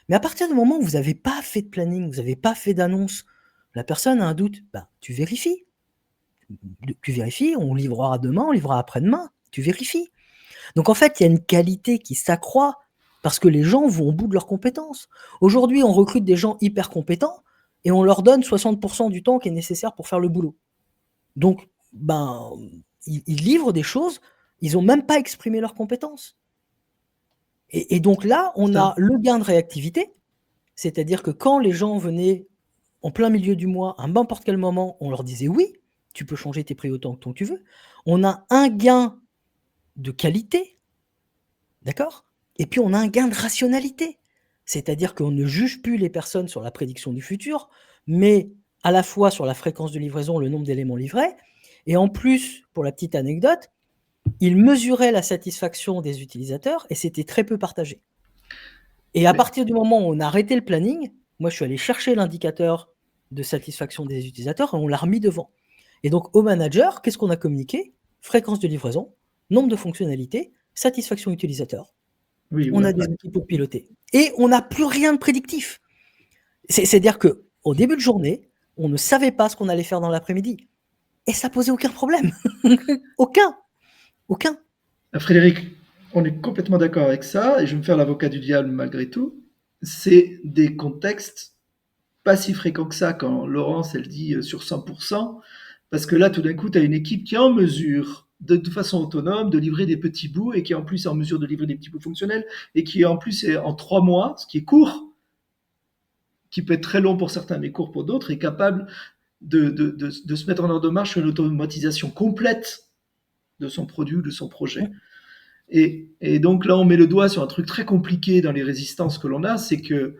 Mais à partir du moment où vous n'avez pas fait de planning, vous n'avez pas fait d'annonce, la personne a un doute, tu vérifies. Tu vérifies, on livrera demain, on livrera après-demain, tu vérifies. Donc en fait, il y a une qualité qui s'accroît parce que les gens vont au bout de leurs compétences. Aujourd'hui, on recrute des gens hyper compétents et on leur donne 60% du temps qui est nécessaire pour faire le boulot. Donc, ils livrent des choses, ils n'ont même pas exprimé leurs compétences. Et donc là, on a le gain de réactivité, c'est-à-dire que quand les gens venaient en plein milieu du mois, à n'importe quel moment, on leur disait oui, tu peux changer tes prix autant que tu veux. On a un gain de qualité, d'accord? Et puis on a un gain de rationalité, c'est-à-dire qu'on ne juge plus les personnes sur la prédiction du futur, mais à la fois sur la fréquence de livraison, le nombre d'éléments livrés, et en plus, pour la petite anecdote, il mesurait la satisfaction des utilisateurs et c'était très peu partagé. Et à partir du moment où on a arrêté le planning, moi je suis allé chercher l'indicateur de satisfaction des utilisateurs et on l'a remis devant. Et donc au manager, qu'est-ce qu'on a communiqué? Fréquence de livraison, nombre de fonctionnalités, satisfaction utilisateur. Oui, on a des outils pour piloter. Et on n'a plus rien de prédictif. C'est-à-dire qu'au début de journée, on ne savait pas ce qu'on allait faire dans l'après-midi. Et ça posait aucun problème. Aucun. Frédéric, on est complètement d'accord avec ça, et je vais me faire l'avocat du diable malgré tout. C'est des contextes pas si fréquents que ça quand Laurence, elle dit sur 100%, parce que là, tout d'un coup, tu as une équipe qui est en mesure, de façon autonome, de livrer des petits bouts, et qui en plus est en mesure de livrer des petits bouts fonctionnels, et qui en plus est en 3 mois, ce qui est court, qui peut être très long pour certains, mais court pour d'autres, est capable de se mettre en ordre de marche sur une automatisation complète de son produit ou de son projet. Et donc là, on met le doigt sur un truc très compliqué dans les résistances que l'on a, c'est que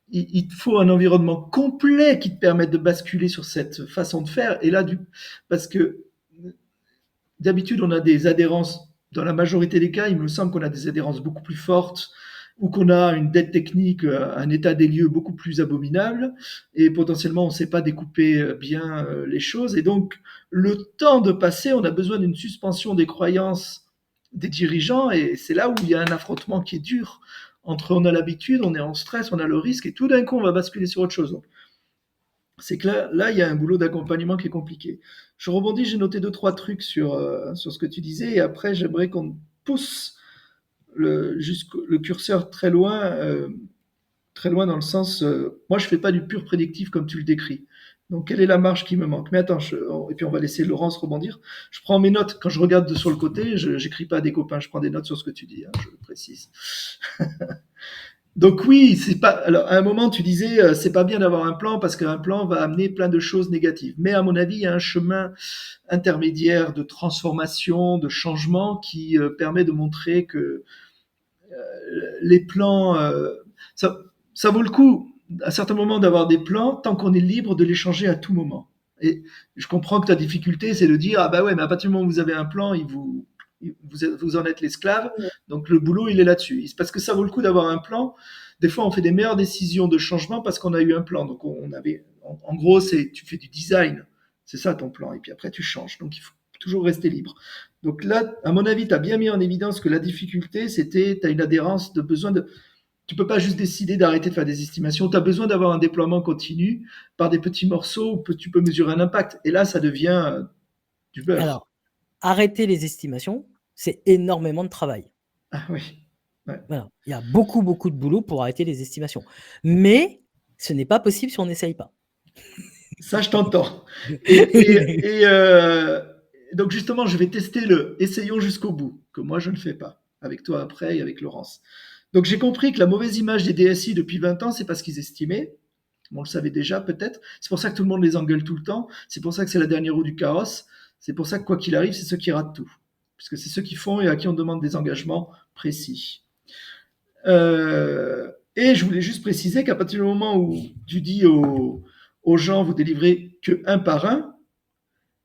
il faut un environnement complet qui te permette de basculer sur cette façon de faire. Et là, parce que d'habitude, on a des adhérences, dans la majorité des cas, il me semble qu'on a des adhérences beaucoup plus fortes ou qu'on a une dette technique, un état des lieux beaucoup plus abominable, et potentiellement on ne sait pas découper bien les choses. Et donc, le temps de passer, on a besoin d'une suspension des croyances des dirigeants, et c'est là où il y a un affrontement qui est dur entre on a l'habitude, on est en stress, on a le risque, et tout d'un coup on va basculer sur autre chose. Donc, c'est que là, il y a un boulot d'accompagnement qui est compliqué. Je rebondis, j'ai noté 2-3 trucs sur ce que tu disais, et après j'aimerais qu'on pousse le curseur très loin très loin dans le sens, moi je fais pas du pur prédictif comme tu le décris. Donc quelle est la marge qui me manque? Mais attends, et puis on va laisser Laurence rebondir. Je prends mes notes quand je regarde sur le côté, je n'écris pas à des copains, je prends des notes sur ce que tu dis, hein, je le précise. Donc oui, c'est pas. Alors à un moment tu disais c'est pas bien d'avoir un plan parce qu'un plan va amener plein de choses négatives. Mais à mon avis, il y a un chemin intermédiaire de transformation, de changement qui permet de montrer que les plans, ça, ça vaut le coup à certains moments d'avoir des plans tant qu'on est libre de les changer à tout moment. Et je comprends que ta difficulté, c'est de dire ah bah ouais, mais à partir du moment où vous avez un plan, vous en êtes l'esclave, donc le boulot il est là-dessus. C'est parce que ça vaut le coup d'avoir un plan. Des fois, on fait des meilleures décisions de changement parce qu'on a eu un plan. Donc on avait, en gros, c'est tu fais du design, c'est ça ton plan, et puis après tu changes. Donc il faut toujours rester libre. Donc là, à mon avis, tu as bien mis en évidence que la difficulté, c'était, tu as une adhérence de besoin de. Tu peux pas juste décider d'arrêter de faire des estimations. Tu as besoin d'avoir un déploiement continu par des petits morceaux où tu peux mesurer un impact. Et là, ça devient du beurre. Alors, arrêter les estimations, c'est énormément de travail. Ah oui. Ouais. Voilà. Il y a beaucoup, beaucoup de boulot pour arrêter les estimations. Mais ce n'est pas possible si on n'essaye pas. Ça, je t'entends. Donc justement, je vais tester le essayons jusqu'au bout, que moi je ne fais pas, avec toi après et avec Laurence. Donc j'ai compris que la mauvaise image des DSI depuis 20 ans, c'est parce qu'ils estimaient. On le savait déjà peut-être. C'est pour ça que tout le monde les engueule tout le temps. C'est pour ça que c'est la dernière roue du carrosse. C'est pour ça que quoi qu'il arrive, c'est ceux qui ratent tout. Puisque c'est ceux qui font et à qui on demande des engagements précis. Et je voulais juste préciser qu'à partir du moment où tu dis aux gens, vous délivrez que un par un,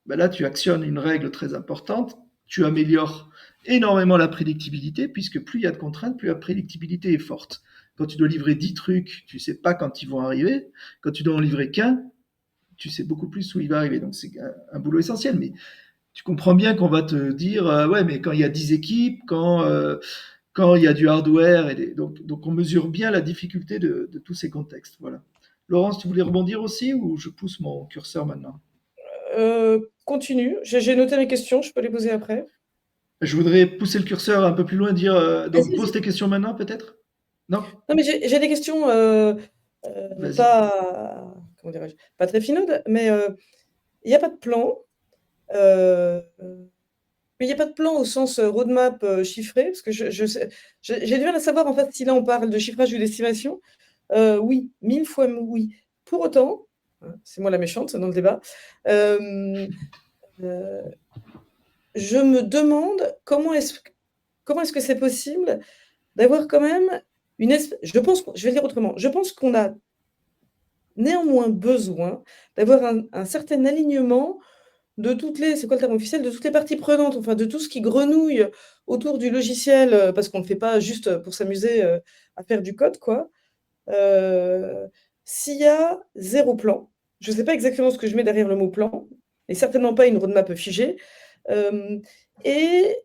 ben là, tu actionnes une règle très importante. Tu améliores énormément la prédictibilité, puisque plus il y a de contraintes, plus la prédictibilité est forte. Quand tu dois livrer 10 trucs, tu ne sais pas quand ils vont arriver. Quand tu dois en livrer qu'un, tu sais beaucoup plus où il va arriver. Donc, c'est un boulot essentiel. Mais tu comprends bien qu'on va te dire, ouais, mais quand il y a 10 équipes, quand il y a du hardware, donc on mesure bien la difficulté de tous ces contextes. Voilà. Laurence, tu voulais rebondir aussi ou je pousse mon curseur maintenant? Continue. J'ai noté mes questions, je peux les poser après. Je voudrais pousser le curseur un peu plus loin, dire donc Vas-y, pose vas-y. tes questions maintenant peut-être? Non? Non, mais j'ai des questions Vas-y. pas, comment dirais-je, pas très finaudes, mais il n'y a pas de plan. Mais il n'y a pas de plan au sens roadmap chiffré, parce que j'ai du mal à savoir en fait si là on parle de chiffrage ou d'estimation. Oui, 1000 fois oui. Pour autant, hein, c'est moi la méchante dans le débat, je me demande comment est-ce que c'est possible d'avoir quand même je vais le dire autrement, je pense qu'on a néanmoins besoin d'avoir un certain alignement de toutes les c'est quoi le terme officiel? De toutes les parties prenantes, enfin de tout ce qui grenouille autour du logiciel, parce qu'on ne le fait pas juste pour s'amuser, à faire du code, quoi. S'il y a 0 plan, je ne sais pas exactement ce que je mets derrière le mot plan, et certainement pas une roadmap figée. Hem et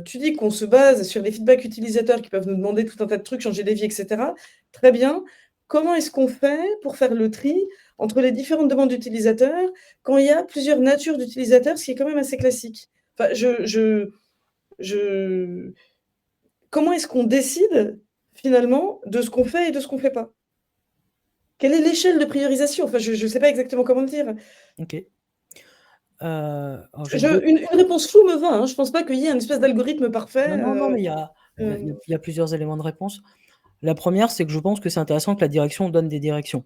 tu dis qu'on se base sur les feedbacks utilisateurs qui peuvent nous demander tout un tas de trucs, changer des vies et cetera. Très bien. Comment est-ce qu'on fait pour faire le tri entre les différentes demandes d'utilisateurs quand il y a plusieurs natures d'utilisateurs, ce qui est quand même assez classique? Enfin, je comment est-ce qu'on décide finalement de ce qu'on fait et de ce qu'on ne fait pas? Quelle est l'échelle de priorisation? Enfin, je ne sais pas exactement comment le dire. OK. Alors j'ai deux. Une réponse floue me va, hein. Je pense pas qu'il y ait un espèce d'algorithme parfait, Non, mais il y a hem il y a plusieurs éléments de réponse. La première, c'est que je pense que c'est intéressant que la direction donne des directions.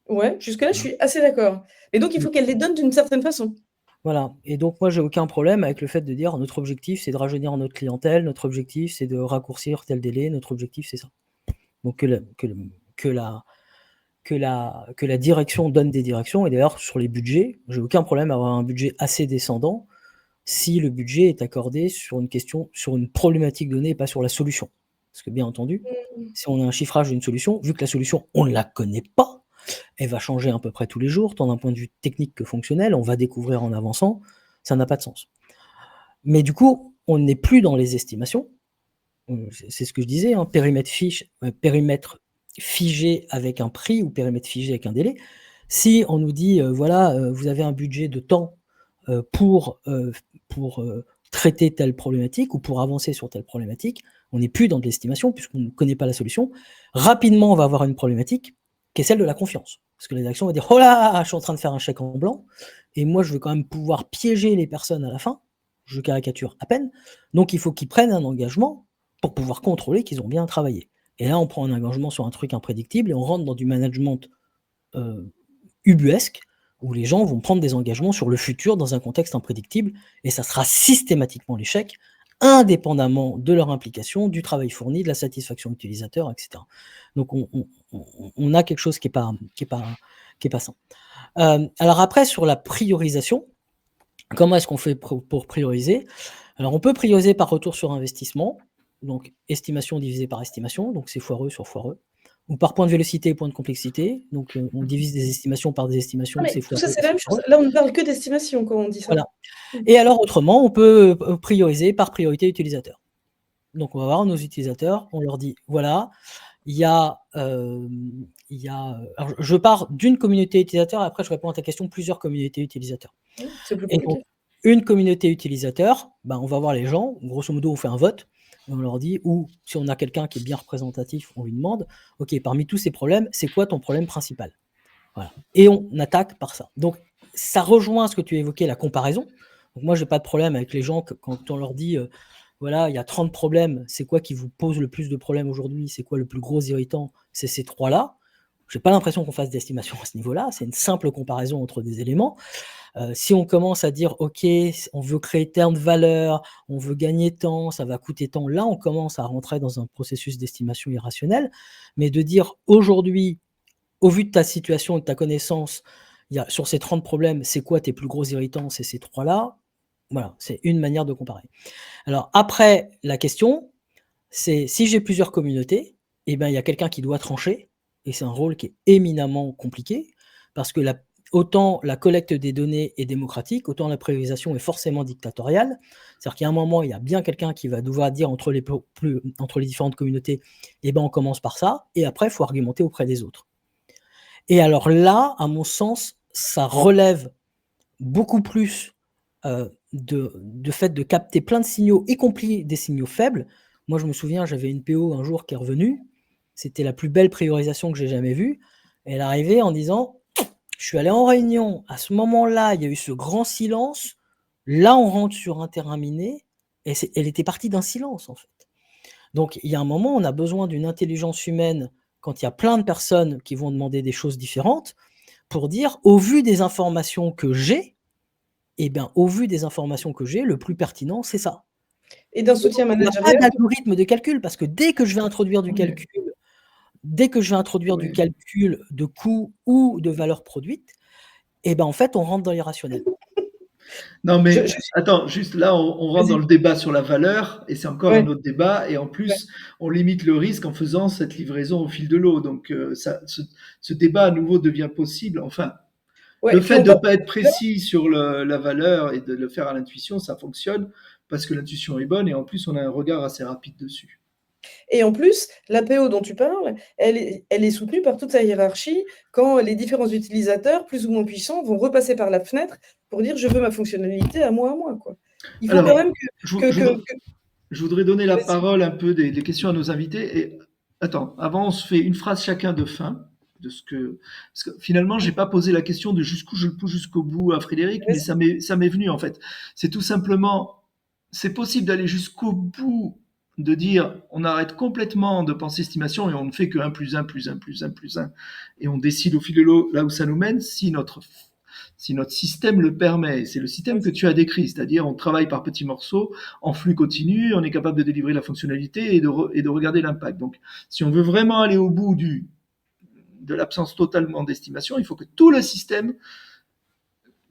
Ouais, jusque-là, je Voilà. suis assez d'accord. Et donc il Mmh. faut qu'elle les donne d'une certaine façon. Voilà, et donc moi, j'ai aucun problème avec le fait de dire: «Notre objectif, c'est de rajeunir notre clientèle, notre objectif, c'est de raccourcir tel délai, notre objectif, c'est ça». Donc que la direction donne des directions, et d'ailleurs sur les budgets, j'ai aucun problème à avoir un budget assez descendant si le budget est accordé sur une problématique donnée et pas sur la solution. Parce que bien entendu, Mmh. si on a un chiffrage d'une solution, vu que la solution, on ne la connaît pas, elle va changer à peu près tous les jours, tant d'un point de vue technique que fonctionnel, on va découvrir en avançant, ça n'a pas de sens. Mais du coup, on n'est plus dans les estimations, c'est ce que je disais, hein, périmètre figé avec un prix ou périmètre figé avec un délai. Si on nous dit, voilà, vous avez un budget de temps, pour traiter telle problématique ou pour avancer sur telle problématique, on n'est plus dans de l'estimation puisqu'on ne connaît pas la solution. Rapidement, on va avoir une problématique qui est celle de la confiance. Parce que la direction va dire « Oh là, je suis en train de faire un chèque en blanc, et moi, je veux quand même pouvoir piéger les personnes à la fin. » Je caricature à peine. Donc, il faut qu'ils prennent un engagement pour pouvoir contrôler qu'ils ont bien travaillé. Et là, on prend un engagement sur un truc imprédictible et on rentre dans du management ubuesque où les gens vont prendre des engagements sur le futur dans un contexte imprédictible et ça sera systématiquement l'échec, indépendamment de leur implication, du travail fourni, de la satisfaction utilisateur, etc. Donc, on a quelque chose qui est pas sain. Alors après, sur la priorisation, comment est-ce qu'on fait pour prioriser? Alors, on peut prioriser par retour sur investissement, donc estimation divisée par estimation, donc c'est foireux sur foireux, ou par point de vélocité et point de complexité, donc on divise des estimations par des estimations, c'est tout ça, foireux. c'est la même chose. Là, on ne parle que d'estimation quand on dit ça. Voilà. Et alors, autrement, on peut prioriser par priorité utilisateur. Donc, on va voir nos utilisateurs, on leur dit, voilà, il y a alors je pars d'une communauté utilisateur, après je réponds à ta question, plusieurs communautés utilisateurs. C'est plus Et donc, compliqué. une communauté utilisateur, on va voir les gens, grosso modo, on fait un vote, et on leur dit, ou si on a quelqu'un qui est bien représentatif, on lui demande, ok, parmi tous ces problèmes, c'est quoi ton problème principal? Voilà. Et on attaque par ça. Donc, ça rejoint ce que tu évoquais, la comparaison. Donc, moi, j'ai pas de problème avec les gens quand on leur dit, voilà, il y a 30 problèmes, c'est quoi qui vous pose le plus de problèmes aujourd'hui? C'est quoi le plus gros irritant? C'est ces 3-là. J'ai pas l'impression qu'on fasse d'estimation à ce niveau-là, c'est une simple comparaison entre des éléments. Si on commence à dire, ok, on veut créer tant de valeur, on veut gagner tant, ça va coûter tant, là, on commence à rentrer dans un processus d'estimation irrationnel. Mais de dire, aujourd'hui, au vu de ta situation et de ta connaissance, sur ces 30 problèmes, c'est quoi tes plus gros irritants? C'est ces 3-là. Voilà, c'est une manière de comparer. Alors après, la question, c'est si j'ai plusieurs communautés, il y a quelqu'un qui doit trancher, et c'est un rôle qui est éminemment compliqué, parce que autant la collecte des données est démocratique, autant la priorisation est forcément dictatoriale. C'est-à-dire qu'à un moment, il y a bien quelqu'un qui va devoir dire entre les différentes communautés, on commence par ça, et après, il faut argumenter auprès des autres. Et alors là, à mon sens, ça relève beaucoup plus de fait de capter plein de signaux, y compris des signaux faibles. Moi, je me souviens, j'avais une PO un jour qui est revenue. C'était la plus belle priorisation que j'ai jamais vue. Elle arrivait en disant « Je suis allé en réunion, à ce moment-là, il y a eu ce grand silence. Là, on rentre sur un terrain miné. » Et elle était partie d'un silence, en fait. Donc, il y a un moment, on a besoin d'une intelligence humaine quand il y a plein de personnes qui vont demander des choses différentes pour dire, au vu des informations que j'ai, au vu des informations que j'ai, le plus pertinent, c'est ça. Et d'un soutien Il n'y a pas managérial. d'algorithme de calcul, parce que dès que je vais introduire du calcul, du calcul de coût ou de valeur produite, en fait, on rentre dans l'irrationnel. Non, mais attends, juste là, on rentre dans le débat sur la valeur, et c'est encore un autre débat, et en plus, on limite le risque en faisant cette livraison au fil de l'eau. Donc, ce débat à nouveau devient possible. Enfin, le fait de ne pas être précis sur la valeur et de le faire à l'intuition, ça fonctionne parce que l'intuition est bonne, et en plus, on a un regard assez rapide dessus. Et en plus, l'APO dont tu parles, elle est soutenue par toute sa hiérarchie quand les différents utilisateurs, plus ou moins puissants, vont repasser par la fenêtre pour dire « je veux ma fonctionnalité à moi ». Quoi. Il faut quand même je voudrais donner la parole un peu des questions à nos invités. Et attends, avant, on se fait une phrase chacun de fin. Parce que finalement, j'ai pas posé la question de jusqu'où je le pousse jusqu'au bout à Frédéric, mais ça m'est venu en fait. C'est tout simplement, c'est possible d'aller jusqu'au bout, de dire on arrête complètement de penser estimation et on ne fait que 1 plus 1 plus 1 plus 1 plus 1 et on décide au fil de l'eau là où ça nous mène si notre système le permet. C'est le système que tu as décrit, c'est-à-dire on travaille par petits morceaux, en flux continu, on est capable de délivrer la fonctionnalité et de regarder l'impact. Donc si on veut vraiment aller au bout de l'absence totalement d'estimation, il faut que tout le système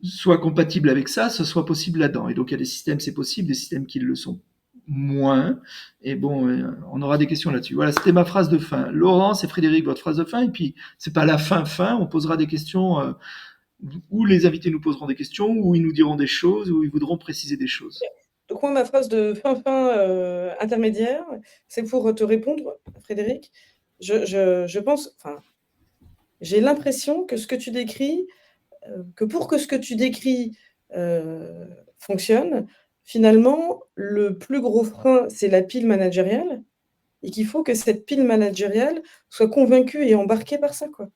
soit compatible avec ça, ce soit possible là-dedans. Et donc il y a des systèmes, c'est possible, des systèmes qui le sont moins. Et bon, on aura des questions là-dessus. Voilà, c'était ma phrase de fin. Laurence et Frédéric, votre phrase de fin. Et puis, c'est pas la fin. On posera des questions où les invités nous poseront des questions, où ils nous diront des choses, où ils voudront préciser des choses. Donc moi, ma phrase de fin intermédiaire, c'est pour te répondre, Frédéric. Je pense, j'ai l'impression que ce que tu décris, que pour que ce que tu décris fonctionne, finalement, le plus gros frein, c'est la pile managériale. et qu'il faut que cette pile managériale soit convaincue et embarquée par ça, quoi.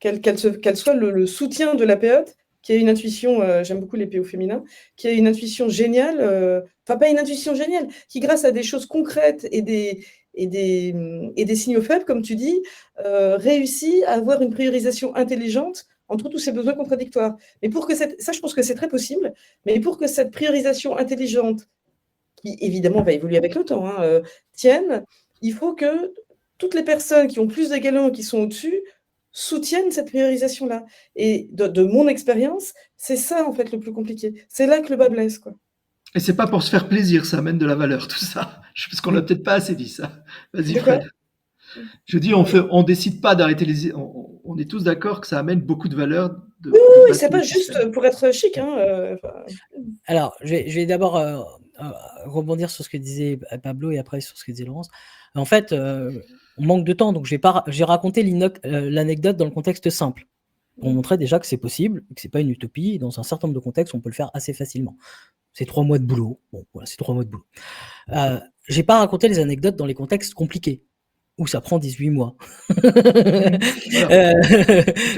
Qu'elle soit le soutien de la PE, qui a une intuition, j'aime beaucoup les PO féminins, qui a une intuition géniale, enfin pas une intuition géniale, qui grâce à des choses concrètes et des signaux faibles, comme tu dis, réussit à avoir une priorisation intelligente entre tous ces besoins contradictoires. Mais pour que ça, je pense que c'est très possible, mais pour que cette priorisation intelligente, qui évidemment va évoluer avec le temps, hein, tienne, il faut que toutes les personnes qui ont plus d'égalons, qui sont au-dessus, soutiennent cette priorisation-là. Et de mon expérience, c'est ça en fait le plus compliqué. C'est là que le bas blesse, quoi. Et c'est pas pour se faire plaisir, ça amène de la valeur, tout ça. Parce qu'on l'a peut-être pas assez dit ça. Vas-y, De quoi? Fred. Je dis, on décide pas d'arrêter on est tous d'accord que ça amène beaucoup de valeur. Oui, c'est pas juste pour être chic. Hein, Alors, je vais d'abord rebondir sur ce que disait Pablo et après sur ce que disait Laurence. En fait, on manque de temps, donc j'ai raconté l'anecdote dans le contexte simple. On montrait déjà que c'est possible, que c'est pas une utopie. Dans un certain nombre de contextes, on peut le faire assez facilement. C'est 3 mois de boulot. Bon, voilà, c'est 3 mois de boulot. J'ai pas raconté les anecdotes dans les contextes compliqués, où ça prend 18 mois.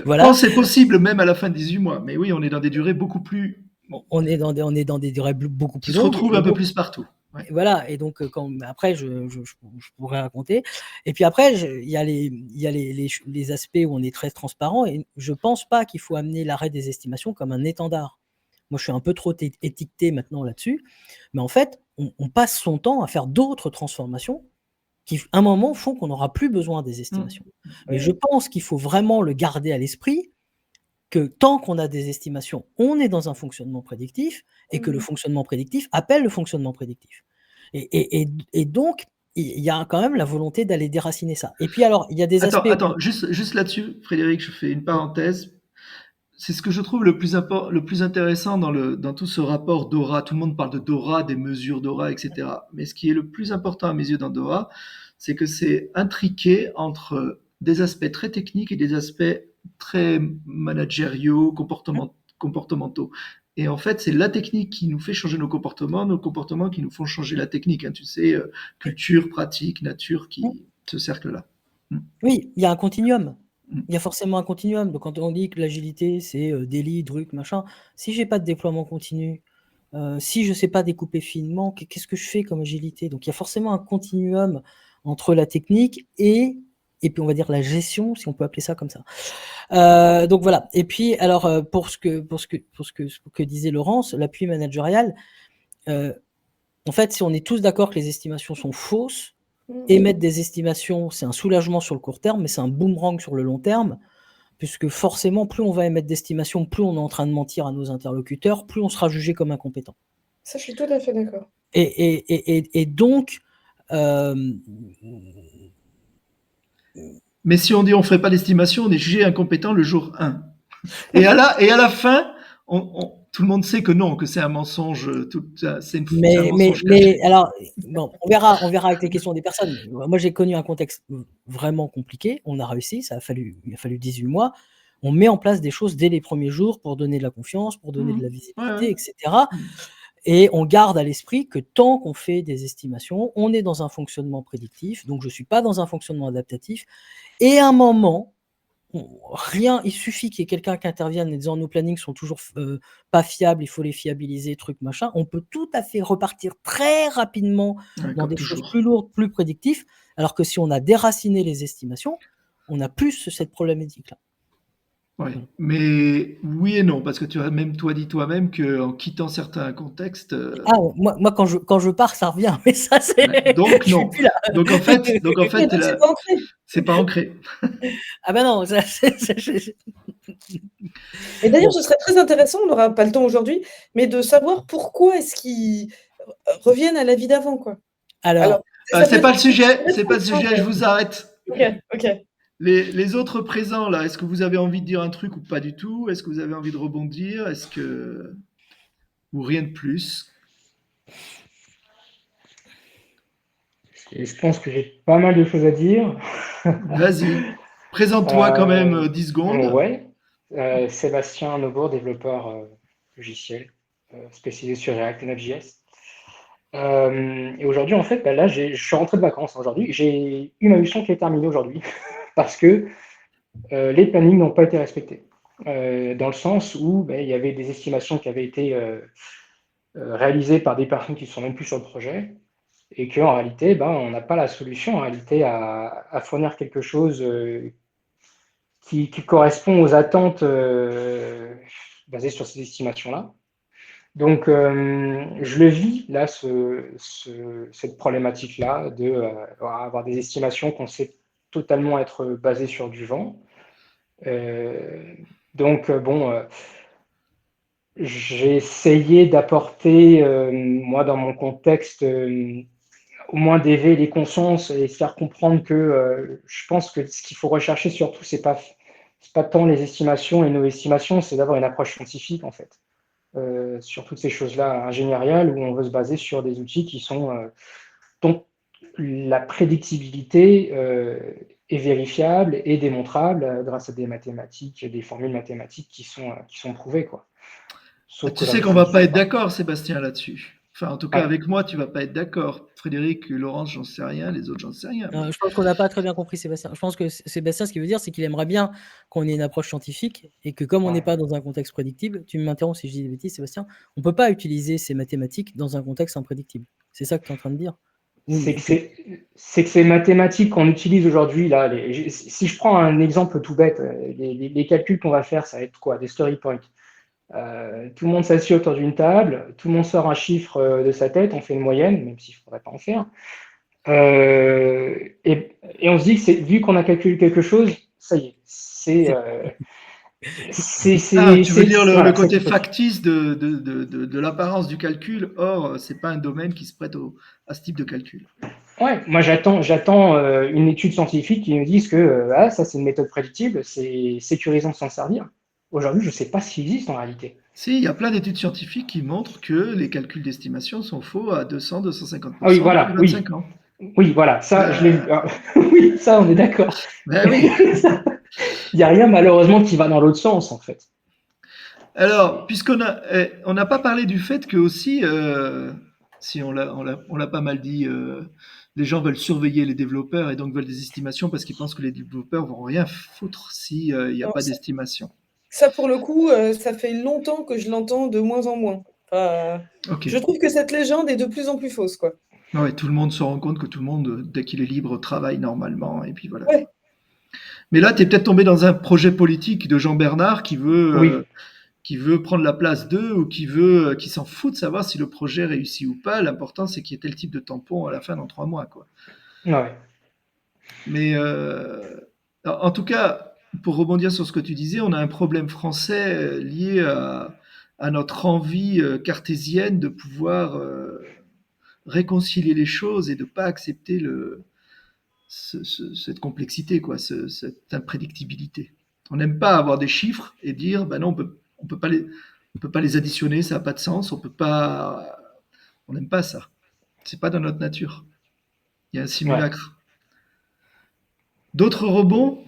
Voilà. Quand c'est possible, même à la fin de 18 mois. Mais oui, on est dans des durées beaucoup plus... On est dans des durées beaucoup plus longues. Qui se retrouvent un peu plus partout. Ouais. Voilà, et donc après, je pourrais raconter. Et puis après, il y a les aspects où on est très transparent, et je pense pas qu'il faut amener l'arrêt des estimations comme un étendard. Moi, je suis un peu trop étiqueté maintenant là-dessus, mais en fait, on passe son temps à faire d'autres transformations qui, à un moment, font qu'on n'aura plus besoin des estimations. Mais je pense qu'il faut vraiment le garder à l'esprit, que tant qu'on a des estimations, on est dans un fonctionnement prédictif, et que le fonctionnement prédictif appelle le fonctionnement prédictif. Et donc, il y a quand même la volonté d'aller déraciner ça. Et puis alors, il y a des aspects... Attends, juste là-dessus, Frédéric, je fais une parenthèse. C'est ce que je trouve le plus intéressant dans tout ce rapport DORA. Tout le monde parle de DORA, des mesures DORA, etc. Mais ce qui est le plus important à mes yeux dans DORA, c'est que c'est intriqué entre des aspects très techniques et des aspects très managériaux, comportementaux. Et en fait, c'est la technique qui nous fait changer nos comportements qui nous font changer la technique. Hein, tu sais, culture, pratique, nature, ce cercle-là. Oui, il y a un continuum. Il y a forcément un continuum. Donc, quand on dit que l'agilité, c'est daily, druc, machin, si j'ai pas de déploiement continu, si je sais pas découper finement, qu'est-ce que je fais comme agilité? Donc, il y a forcément un continuum entre la technique et puis on va dire la gestion, si on peut appeler ça comme ça. Donc voilà. Et puis alors pour ce que disait Laurence, l'appui managérial, en fait, si on est tous d'accord que les estimations sont fausses, émettre des estimations, c'est un soulagement sur le court terme, mais c'est un boomerang sur le long terme, puisque forcément, plus on va émettre d'estimations, plus on est en train de mentir à nos interlocuteurs, plus on sera jugé comme incompétent. Ça, je suis tout à fait d'accord. Et donc... Mais si on dit on ne ferait pas d'estimation, on est jugé incompétent le jour 1. Et à la fin, tout le monde sait que non, que c'est un mensonge. C'est un mensonge. Mais alors, bon, on verra avec les questions des personnes. Moi, j'ai connu un contexte vraiment compliqué. On a réussi, il a fallu 18 mois. On met en place des choses dès les premiers jours pour donner de la confiance, pour donner de la visibilité, etc. Et on garde à l'esprit que tant qu'on fait des estimations, on est dans un fonctionnement prédictif. Donc, je ne suis pas dans un fonctionnement adaptatif. Et à un moment, il suffit qu'il y ait quelqu'un qui intervienne en disant nos plannings sont toujours pas fiables, il faut les fiabiliser, truc machin. On peut tout à fait repartir très rapidement dans des choses plus lourdes, plus prédictives, alors que si on a déraciné les estimations, on n'a plus cette problématique-là. Oui, mais oui et non, parce que tu as même toi dit toi-même qu'en quittant certains contextes... moi quand je pars, ça revient, mais ça c'est... Donc non, donc en fait c'est pas ancré. Ah ben non, ça, Et d'ailleurs, ce serait très intéressant, on n'aura pas le temps aujourd'hui, mais de savoir pourquoi est-ce qu'ils reviennent à la vie d'avant, quoi. Alors c'est pas le sujet, je vous arrête. Ok. Les autres présents, là, est-ce que vous avez envie de dire un truc ou pas du tout? Est-ce que vous avez envie de rebondir? Ou rien de plus? Je pense que j'ai pas mal de choses à dire. Vas-y, présente-toi quand même 10 secondes. Ouais. Sébastien Nobour, développeur logiciel spécialisé sur React et Node.js. Et aujourd'hui, en fait, là, je suis rentré de vacances aujourd'hui. J'ai eu ma mission qui est terminée aujourd'hui parce que les plannings n'ont pas été respectés. Dans le sens où il y avait des estimations qui avaient été réalisées par des personnes qui ne sont même plus sur le projet et qu'en réalité, on n'a pas la solution en réalité à fournir quelque chose qui correspond aux attentes basées sur ces estimations-là. Donc, je le vis là, cette problématique-là de avoir des estimations qu'on sait totalement être basées sur du vent. Donc, j'ai essayé d'apporter, moi, dans mon contexte, au moins d'éveiller les consciences et faire comprendre que je pense que ce qu'il faut rechercher surtout, c'est pas tant les estimations et nos estimations, c'est d'avoir une approche scientifique, en fait. Sur toutes ces choses-là ingénieriales où on veut se baser sur des outils qui sont dont la prédictibilité est vérifiable et démontrable grâce à des mathématiques, des formules mathématiques qui sont prouvées, quoi. Sauf que Tu là, sais le qu'on va pas sont être pas. d'accord, Sébastien, là-dessus. Enfin, en tout cas, Ouais. avec moi, tu vas pas être d'accord. Frédéric, Laurence, j'en sais rien, les autres, j'en sais rien. Mais... Je pense qu'on n'a pas très bien compris Sébastien. Je pense que Sébastien, ce qu'il veut dire, c'est qu'il aimerait bien qu'on ait une approche scientifique et que comme on n'est Ouais. pas dans un contexte prédictible, tu m'interromps si je dis des bêtises, Sébastien, on ne peut pas utiliser ces mathématiques dans un contexte imprédictible. C'est ça que tu es en train de dire? C'est que ces mathématiques qu'on utilise aujourd'hui, là, si je prends un exemple tout bête, les calculs qu'on va faire, ça va être quoi? Des story points. Tout le monde s'assied autour d'une table, tout le monde sort un chiffre de sa tête, on fait une moyenne, même s'il ne faudrait pas en faire. Et on se dit que vu qu'on a calculé quelque chose, ça y est, Ah, tu veux dire le voilà, c'est côté quelque chose. factice de l'apparence du calcul. Or, c'est pas un domaine qui se prête à ce type de calcul. Ouais, moi j'attends une étude scientifique qui me dise que ça c'est une méthode prédictible, c'est sécurisant de s'en servir. Aujourd'hui, je ne sais pas s'il existe en réalité. Si, il y a plein d'études scientifiques qui montrent que les calculs d'estimation sont faux à 200-250% Ah oui, depuis voilà, oui. 25 ans. Oui, voilà, ça je l'ai vu. Ben, Alors, oui, ça on est d'accord. ben oui. Il n'y a rien malheureusement qui va dans l'autre sens en fait. Alors, on n'a pas parlé du fait que aussi, si on l'a pas mal dit, les gens veulent surveiller les développeurs et donc veulent des estimations parce qu'ils pensent que les développeurs vont rien foutre si il n'y a Non, pas d'estimation. ça, pour le coup, ça fait longtemps que je l'entends de moins en moins. Enfin, Ok. je trouve que cette légende est de plus en plus fausse, quoi. Ouais, tout le monde se rend compte que tout le monde, dès qu'il est libre, travaille normalement et puis voilà. Ouais. Mais là, tu es peut-être tombé dans un projet politique de Jean Bernard Oui, qui veut prendre la place d'eux ou qui s'en fout de savoir si le projet réussit ou pas. L'important, c'est qu'il y ait tel type de tampon à la fin dans 3 mois, quoi. ouais, Mais en tout cas, pour rebondir sur ce que tu disais, on a un problème français lié à notre envie cartésienne de pouvoir réconcilier les choses et de ne pas accepter cette complexité, quoi, cette imprédictibilité. On n'aime pas avoir des chiffres et dire, ben non, on peut pas les additionner, ça n'a pas de sens, on n'aime pas ça. C'est pas dans notre nature. Il y a un ouais. simulacre. D'autres rebonds?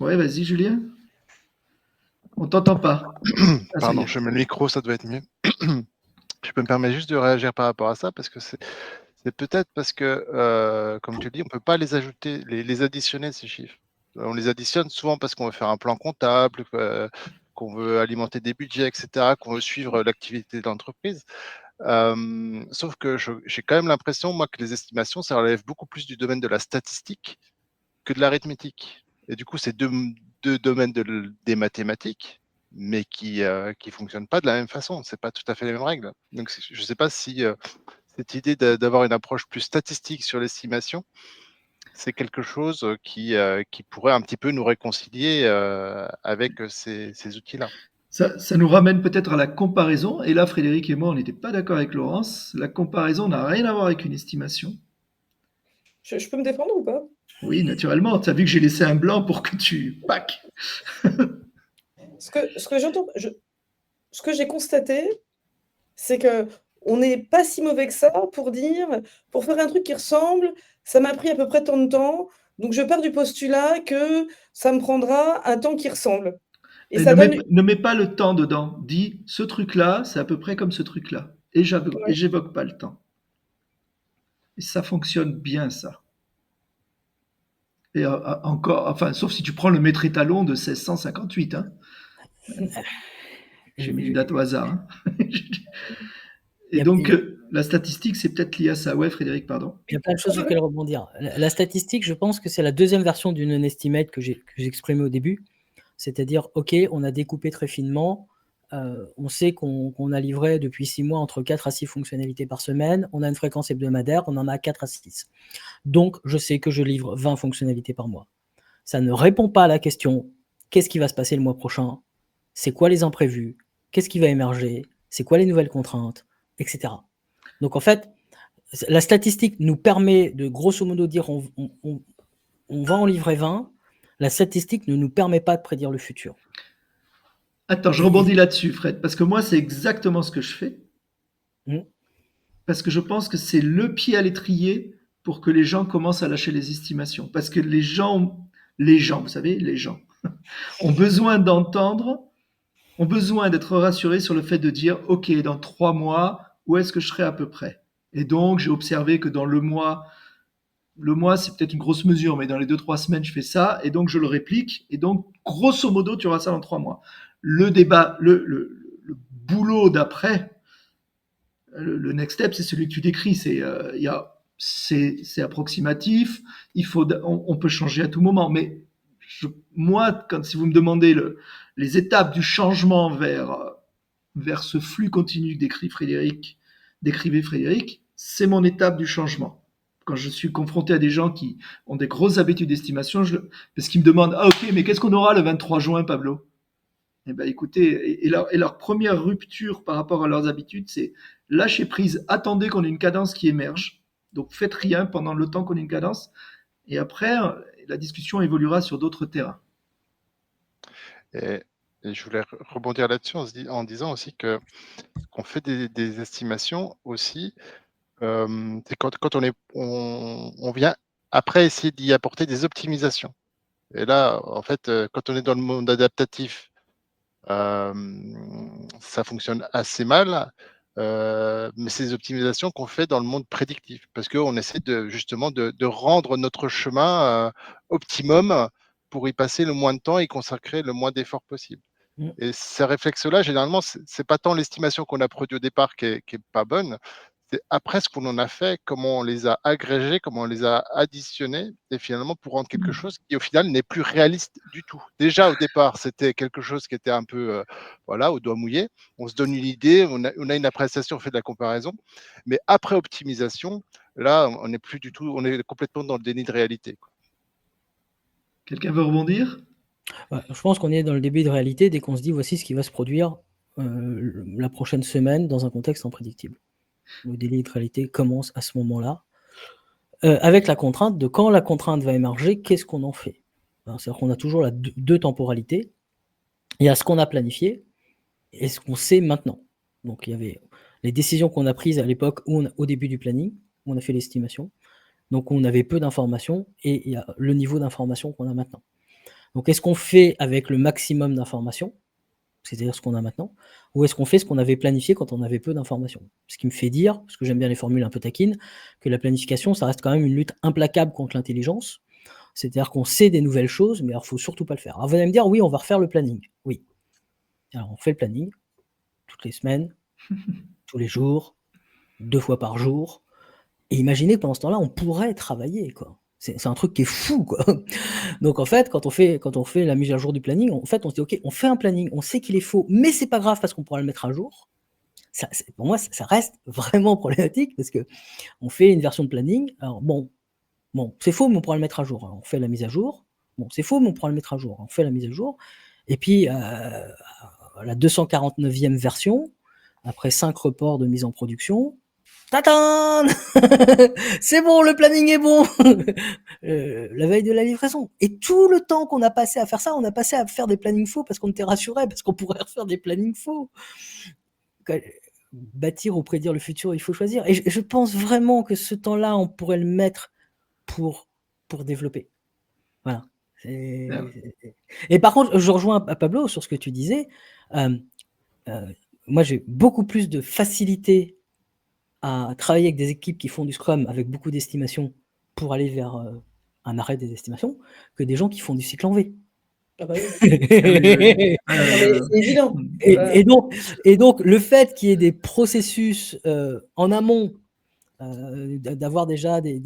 Ouais, vas-y, Julien. On t'entend pas. Ah, ça y Pardon, est. je mets le micro, ça doit être mieux. Je peux me permettre juste de réagir par rapport à ça parce que c'est peut-être parce que, comme tu le dis, on ne peut pas les ajouter, les additionner, ces chiffres. On les additionne souvent parce qu'on veut faire un plan comptable, qu'on veut alimenter des budgets, etc., qu'on veut suivre l'activité de l'entreprise. Sauf que j'ai quand même l'impression, moi, que les estimations, ça relève beaucoup plus du domaine de la statistique que de l'arithmétique. Et du coup, c'est deux domaines des mathématiques, mais qui fonctionnent pas de la même façon. C'est pas tout à fait les mêmes règles. Donc, je sais pas si cette idée d'avoir une approche plus statistique sur l'estimation, c'est quelque chose qui pourrait un petit peu nous réconcilier avec ces outils-là. Ça nous ramène peut-être à la comparaison. Et là, Frédéric et moi, on n'était pas d'accord avec Laurence. La comparaison n'a rien à voir avec une estimation. Je peux me défendre ou pas? Oui, naturellement. Tu as vu que j'ai laissé un blanc pour que tu... Pac. Ce que j'entends, ce que j'ai constaté, c'est que on n'est pas si mauvais que ça pour dire, pour faire un truc qui ressemble, ça m'a pris à peu près tant de temps, donc je pars du postulat que ça me prendra un temps qui ressemble. Et Et ça donne ne mets pas le temps dedans. Dis, ce truc-là, c'est à peu près comme ce truc-là. et Ouais. j'évoque pas le temps. Et ça fonctionne bien, ça. Et encore, enfin, sauf si tu prends le maître étalon de 1658, hein. J'ai mis une date au hasard, hein. Il Et y a, donc, il la statistique, c'est peut-être lié à ça. Ouais, Frédéric, pardon. y a plein de choses Ouais, auxquelles rebondir. La statistique, je pense que c'est la deuxième version du non-estimate que j'exprimais au début. C'est-à-dire, OK, on a découpé très finement, on sait qu'on a livré depuis 6 mois entre 4 à 6 fonctionnalités par semaine, on a une fréquence hebdomadaire, on en a 4 à 6. Donc, je sais que je livre 20 fonctionnalités par mois. Ça ne répond pas à la question qu'est-ce qui va se passer le mois prochain? C'est quoi les imprévus? Qu'est-ce qui va émerger? C'est quoi les nouvelles contraintes? Etc. Donc, en fait, la statistique nous permet de grosso modo dire on va en livrer 20. La statistique ne nous permet pas de prédire le futur. Attends, je Et, rebondis là-dessus, Fred, parce que moi, c'est exactement ce que je fais. Hmm. Parce que je pense que c'est le pied à l'étrier pour que les gens commencent à lâcher les estimations. Parce que les gens, vous savez, les gens, ont besoin d'entendre, ont besoin d'être rassurés sur le fait de dire, OK, dans 3 mois, où est-ce que je serai à peu près? Et donc, j'ai observé que dans le mois, c'est peut-être une grosse mesure, mais dans les 2, 3 semaines, je fais ça, et donc je le réplique, et donc, grosso modo, tu auras ça dans 3 mois. Le débat, le boulot d'après, le next step, c'est celui que tu décris. C'est approximatif. On peut changer à tout moment. Mais moi, si vous me demandez les étapes du changement vers ce flux continu que décrivait Frédéric, c'est mon étape du changement. Quand je suis confronté à des gens qui ont des grosses habitudes d'estimation, parce qu'ils me demandent, ah ok, mais qu'est-ce qu'on aura le 23 juin, Pablo? Eh ben, écoutez, et leur première rupture par rapport à leurs habitudes, c'est lâcher prise, attendez qu'on ait une cadence qui émerge. Donc faites rien pendant le temps qu'on ait une cadence. Et après, la discussion évoluera sur d'autres terrains. Et, et je voulais rebondir là-dessus en disant aussi qu'on fait des estimations aussi. C'est quand on vient après essayer d'y apporter des optimisations. Et là, en fait, quand on est dans le monde adaptatif, ça fonctionne assez mal. Mais c'est des optimisations qu'on fait dans le monde prédictif, parce qu'on essaie justement de rendre notre chemin optimum pour y passer le moins de temps et consacrer le moins d'efforts possible. Mm. Et ces réflexes-là, généralement, c'est pas tant l'estimation qu'on a produite au départ qui est pas bonne, c'est après ce qu'on en a fait, comment on les a agrégés, comment on les a additionnés, et finalement pour rendre quelque chose qui au final n'est plus réaliste du tout. Déjà au départ, c'était quelque chose qui était un peu voilà, au doigt mouillé. On se donne une idée, on a une appréciation, on fait de la comparaison, mais après optimisation, là, on n'est plus du tout, on est complètement dans le déni de réalité, quoi. Quelqu'un veut rebondir? Ouais, je pense qu'on est dans le début de réalité dès qu'on se dit voici ce qui va se produire la prochaine semaine dans un contexte imprédictible. Le déni de réalité commence à ce moment-là, avec la contrainte de quand la contrainte va émerger, qu'est-ce qu'on en fait? C'est-à-dire qu'on a toujours deux temporalités. Il y a ce qu'on a planifié et ce qu'on sait maintenant. Donc il y avait les décisions qu'on a prises à l'époque au début du planning, où on a fait l'estimation. Donc on avait peu d'informations et il y a le niveau d'information qu'on a maintenant. Donc est-ce qu'on fait avec le maximum d'informations, c'est-à-dire ce qu'on a maintenant, ou est-ce qu'on fait ce qu'on avait planifié quand on avait peu d'informations? Ce qui me fait dire, parce que j'aime bien les formules un peu taquines, que la planification, ça reste quand même une lutte implacable contre l'intelligence. C'est-à-dire qu'on sait des nouvelles choses, mais alors il ne faut surtout pas le faire. Alors vous allez me dire, oui, on va refaire le planning. Oui. Alors on fait le planning, toutes les semaines, tous les jours, 2 fois par jour. Et imaginez que pendant ce temps-là, on pourrait travailler, quoi. C'est un truc qui est fou, quoi. Donc en fait, quand on fait la mise à jour du planning, en fait, on se dit: «OK, on fait un planning, on sait qu'il est faux, mais c'est pas grave parce qu'on pourra le mettre à jour». Pour moi, ça reste vraiment problématique parce qu'on fait une version de planning. Alors bon, c'est faux, mais on pourra le mettre à jour. Alors on fait la mise à jour. Bon, c'est faux, mais on pourra le mettre à jour. On fait la mise à jour et puis, la 249e version, après 5 reports de mise en production, tadam! C'est bon, le planning est bon! La veille de la livraison. Et tout le temps qu'on a passé à faire ça, on a passé à faire des plannings faux parce qu'on était rassuré, parce qu'on pourrait refaire des plannings faux. Bâtir ou prédire le futur, il faut choisir. Et je pense vraiment que ce temps-là, on pourrait le mettre pour développer. Voilà. Et par contre, je rejoins à Pablo sur ce que tu disais. Moi, j'ai beaucoup plus de facilité à travailler avec des équipes qui font du Scrum avec beaucoup d'estimation pour aller vers un arrêt des estimations que des gens qui font du cycle en V. Ah bah oui. Ah, Non, mais c'est évident. Et donc, le fait qu'il y ait des processus en amont, d'avoir déjà des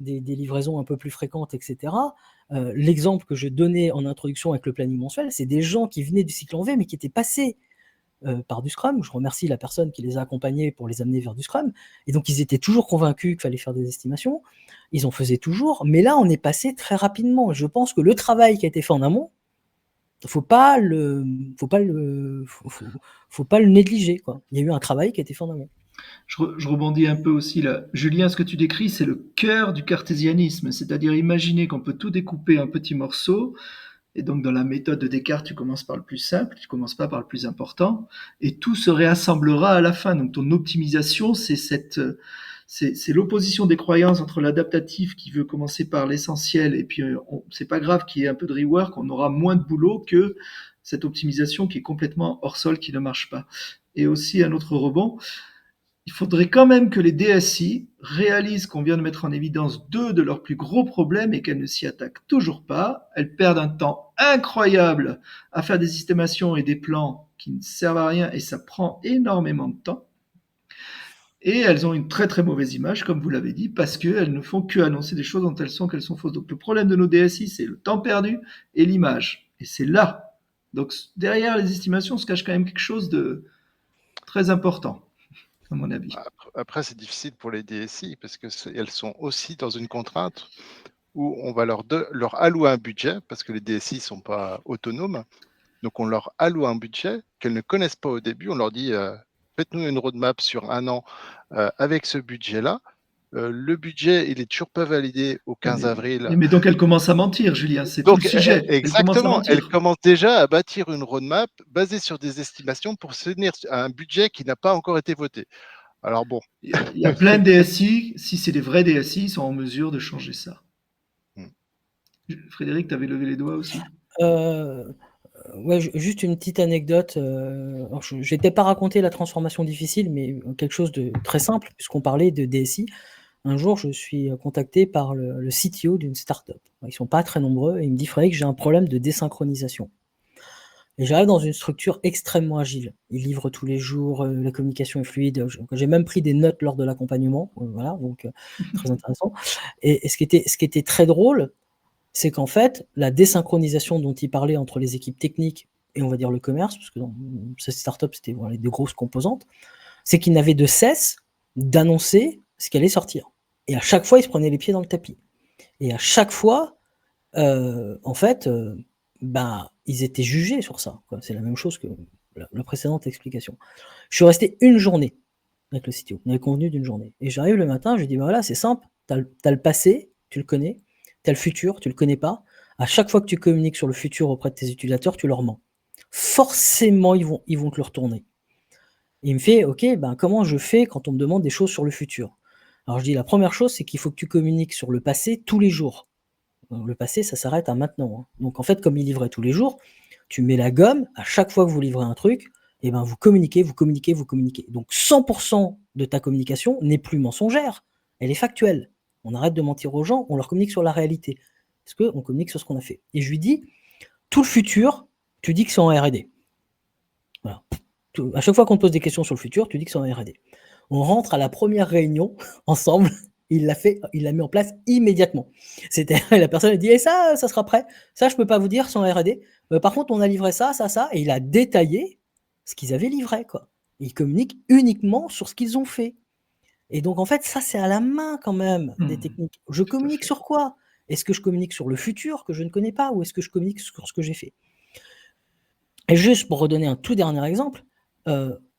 livraisons un peu plus fréquentes, etc. L'exemple que je donnais en introduction avec le planning mensuel, c'est des gens qui venaient du cycle en V, mais qui étaient passés par du Scrum. Je remercie la personne qui les a accompagnés pour les amener vers du Scrum. Et donc, ils étaient toujours convaincus qu'il fallait faire des estimations. Ils en faisaient toujours. Mais là, on est passé très rapidement. Je pense que le travail qui a été fait en amont, faut pas le négliger, quoi. Il y a eu un travail qui a été fait en amont. Je rebondis un peu aussi là. Julien, ce que tu décris, c'est le cœur du cartésianisme, c'est-à-dire imaginer qu'on peut tout découper en petits morceaux. Et donc, dans la méthode de Descartes, tu commences par le plus simple, tu commences pas par le plus important, et tout se réassemblera à la fin. Donc, ton optimisation, c'est l'opposition des croyances entre l'adaptatif qui veut commencer par l'essentiel, et puis c'est pas grave qu'il y ait un peu de rework, on aura moins de boulot que cette optimisation qui est complètement hors sol, qui ne marche pas. Et aussi, un autre rebond, il faudrait quand même que les DSI réalisent qu'on vient de mettre en évidence deux de leurs plus gros problèmes et qu'elles ne s'y attaquent toujours pas. Elles perdent un temps incroyable à faire des estimations et des plans qui ne servent à rien et ça prend énormément de temps. Et elles ont une très très mauvaise image, comme vous l'avez dit, parce qu'elles ne font que annoncer des choses dont elles sont qu'elles sont fausses. Donc le problème de nos DSI, c'est le temps perdu et l'image. Et c'est là. Donc derrière les estimations se cache quand même quelque chose de très important, à mon avis. Après, c'est difficile pour les DSI parce qu'elles sont aussi dans une contrainte où on va leur allouer un budget parce que les DSI ne sont pas autonomes. Donc, on leur alloue un budget qu'elles ne connaissent pas au début. On leur dit faites-nous une roadmap sur 1 an avec ce budget-là. Le budget, il est toujours pas validé au 15 avril. Mais donc, elle commence à mentir, Julien. C'est tout le sujet. Exactement. Elle commence déjà à bâtir une roadmap basée sur des estimations pour se tenir à un budget qui n'a pas encore été voté. Alors bon. Il y a plein de DSI. Si c'est des vrais DSI, ils sont en mesure de changer ça. Frédéric, tu avais levé les doigts aussi. Ouais, juste une petite anecdote. Je n'étais pas raconté la transformation difficile, mais quelque chose de très simple, puisqu'on parlait de DSI. Un jour, je suis contacté par le CTO d'une startup. Ils ne sont pas très nombreux et il me dit Frédéric, j'ai un problème de désynchronisation. Et j'arrive dans une structure extrêmement agile. Ils livrent tous les jours, la communication est fluide. J'ai même pris des notes lors de l'accompagnement. Voilà, donc très intéressant. Et ce qui était très drôle, c'est qu'en fait, la désynchronisation dont il parlait entre les équipes techniques et on va dire le commerce, parce que dans cette startup, c'était les deux grosses composantes, c'est qu'ils n'avaient de cesse d'annoncer ce qui allait sortir. Et à chaque fois, ils se prenaient les pieds dans le tapis. Et à chaque fois, en fait, ils étaient jugés sur ça, quoi. C'est la même chose que la précédente explication. Je suis resté une journée avec le CTO. On avait convenu d'une journée. Et j'arrive le matin, je lui dis, voilà, c'est simple, t'as le passé, tu le connais, t'as le futur, tu le connais pas. À chaque fois que tu communiques sur le futur auprès de tes utilisateurs, tu leur mens. Forcément, ils vont te le retourner. Et il me fait, ok, comment je fais quand on me demande des choses sur le futur? Alors je dis, la première chose, c'est qu'il faut que tu communiques sur le passé tous les jours. Le passé, ça s'arrête à maintenant. Donc en fait, comme il livrait tous les jours, tu mets la gomme, à chaque fois que vous livrez un truc, vous communiquez. Donc 100% de ta communication n'est plus mensongère, elle est factuelle. On arrête de mentir aux gens, on leur communique sur la réalité. Parce qu'on communique sur ce qu'on a fait. Et je lui dis, tout le futur, tu dis que c'est en R&D. Voilà. À chaque fois qu'on te pose des questions sur le futur, tu dis que c'est en R&D. On rentre à la première réunion ensemble, il l'a mis en place immédiatement. C'était la personne a dit ça sera prêt. Ça, je peux pas vous dire sans R&D. Par contre, on a livré ça, et il a détaillé ce qu'ils avaient livré, quoi. Ils communiquent uniquement sur ce qu'ils ont fait. Et donc, en fait, ça, c'est à la main quand même des techniques. Je communique sur quoi? Est-ce que je communique sur le futur que je ne connais pas ou est-ce que je communique sur ce que j'ai fait? Et juste pour redonner un tout dernier exemple,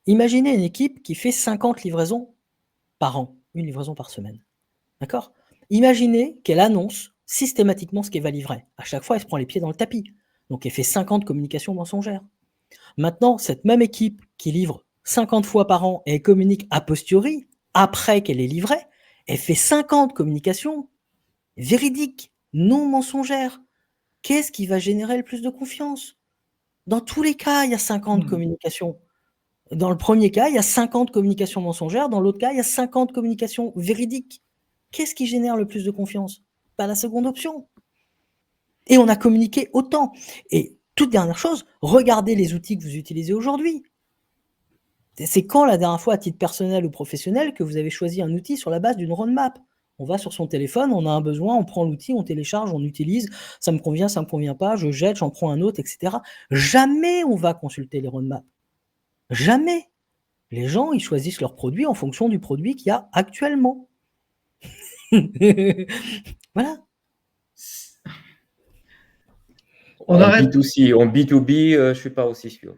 imaginez une équipe qui fait 50 livraisons par an, une livraison par semaine. D'accord? Imaginez qu'elle annonce systématiquement ce qu'elle va livrer. À chaque fois, elle se prend les pieds dans le tapis. Donc, elle fait 50 communications mensongères. Maintenant, cette même équipe qui livre 50 fois par an et elle communique a posteriori, après qu'elle ait livré, elle fait 50 communications véridiques, non mensongères. Qu'est-ce qui va générer le plus de confiance? Dans tous les cas, il y a 50 communications. Dans le premier cas, il y a 50 communications mensongères. Dans l'autre cas, il y a 50 communications véridiques. Qu'est-ce qui génère le plus de confiance? Pas la seconde option. Et on a communiqué autant. Et toute dernière chose, regardez les outils que vous utilisez aujourd'hui. C'est quand la dernière fois, à titre personnel ou professionnel, que vous avez choisi un outil sur la base d'une roadmap? On va sur son téléphone, on a un besoin, on prend l'outil, on télécharge, on utilise, ça me convient, ça me convient pas, je jette, j'en prends un autre, etc. Jamais on va consulter les roadmaps. Jamais. Les gens, ils choisissent leur produit en fonction du produit qu'il y a actuellement. Voilà. On En arrête. B2C, en B2B, je suis pas aussi sûr.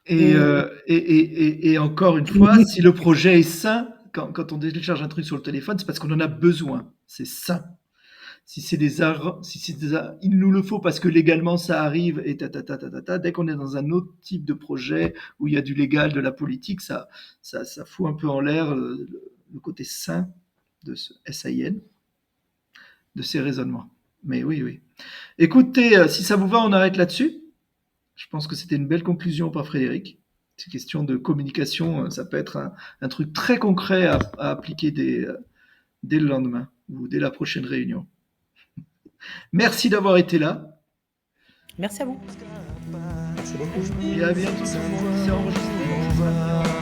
Et encore une fois, si le projet est sain, quand on télécharge un truc sur le téléphone, c'est parce qu'on en a besoin. C'est sain. Si c'est il nous le faut parce que légalement ça arrive et dès qu'on est dans un autre type de projet où il y a du légal, de la politique, ça fout un peu en l'air le côté sain de ce SAIN, de ces raisonnements. Mais oui. Écoutez, si ça vous va, on arrête là-dessus. Je pense que c'était une belle conclusion par Frédéric. Ces questions de communication, ça peut être un truc très concret à appliquer dès le lendemain ou dès la prochaine réunion. Merci d'avoir été là. Merci à vous. Merci beaucoup. Et à bientôt tout le monde. C'est enregistré.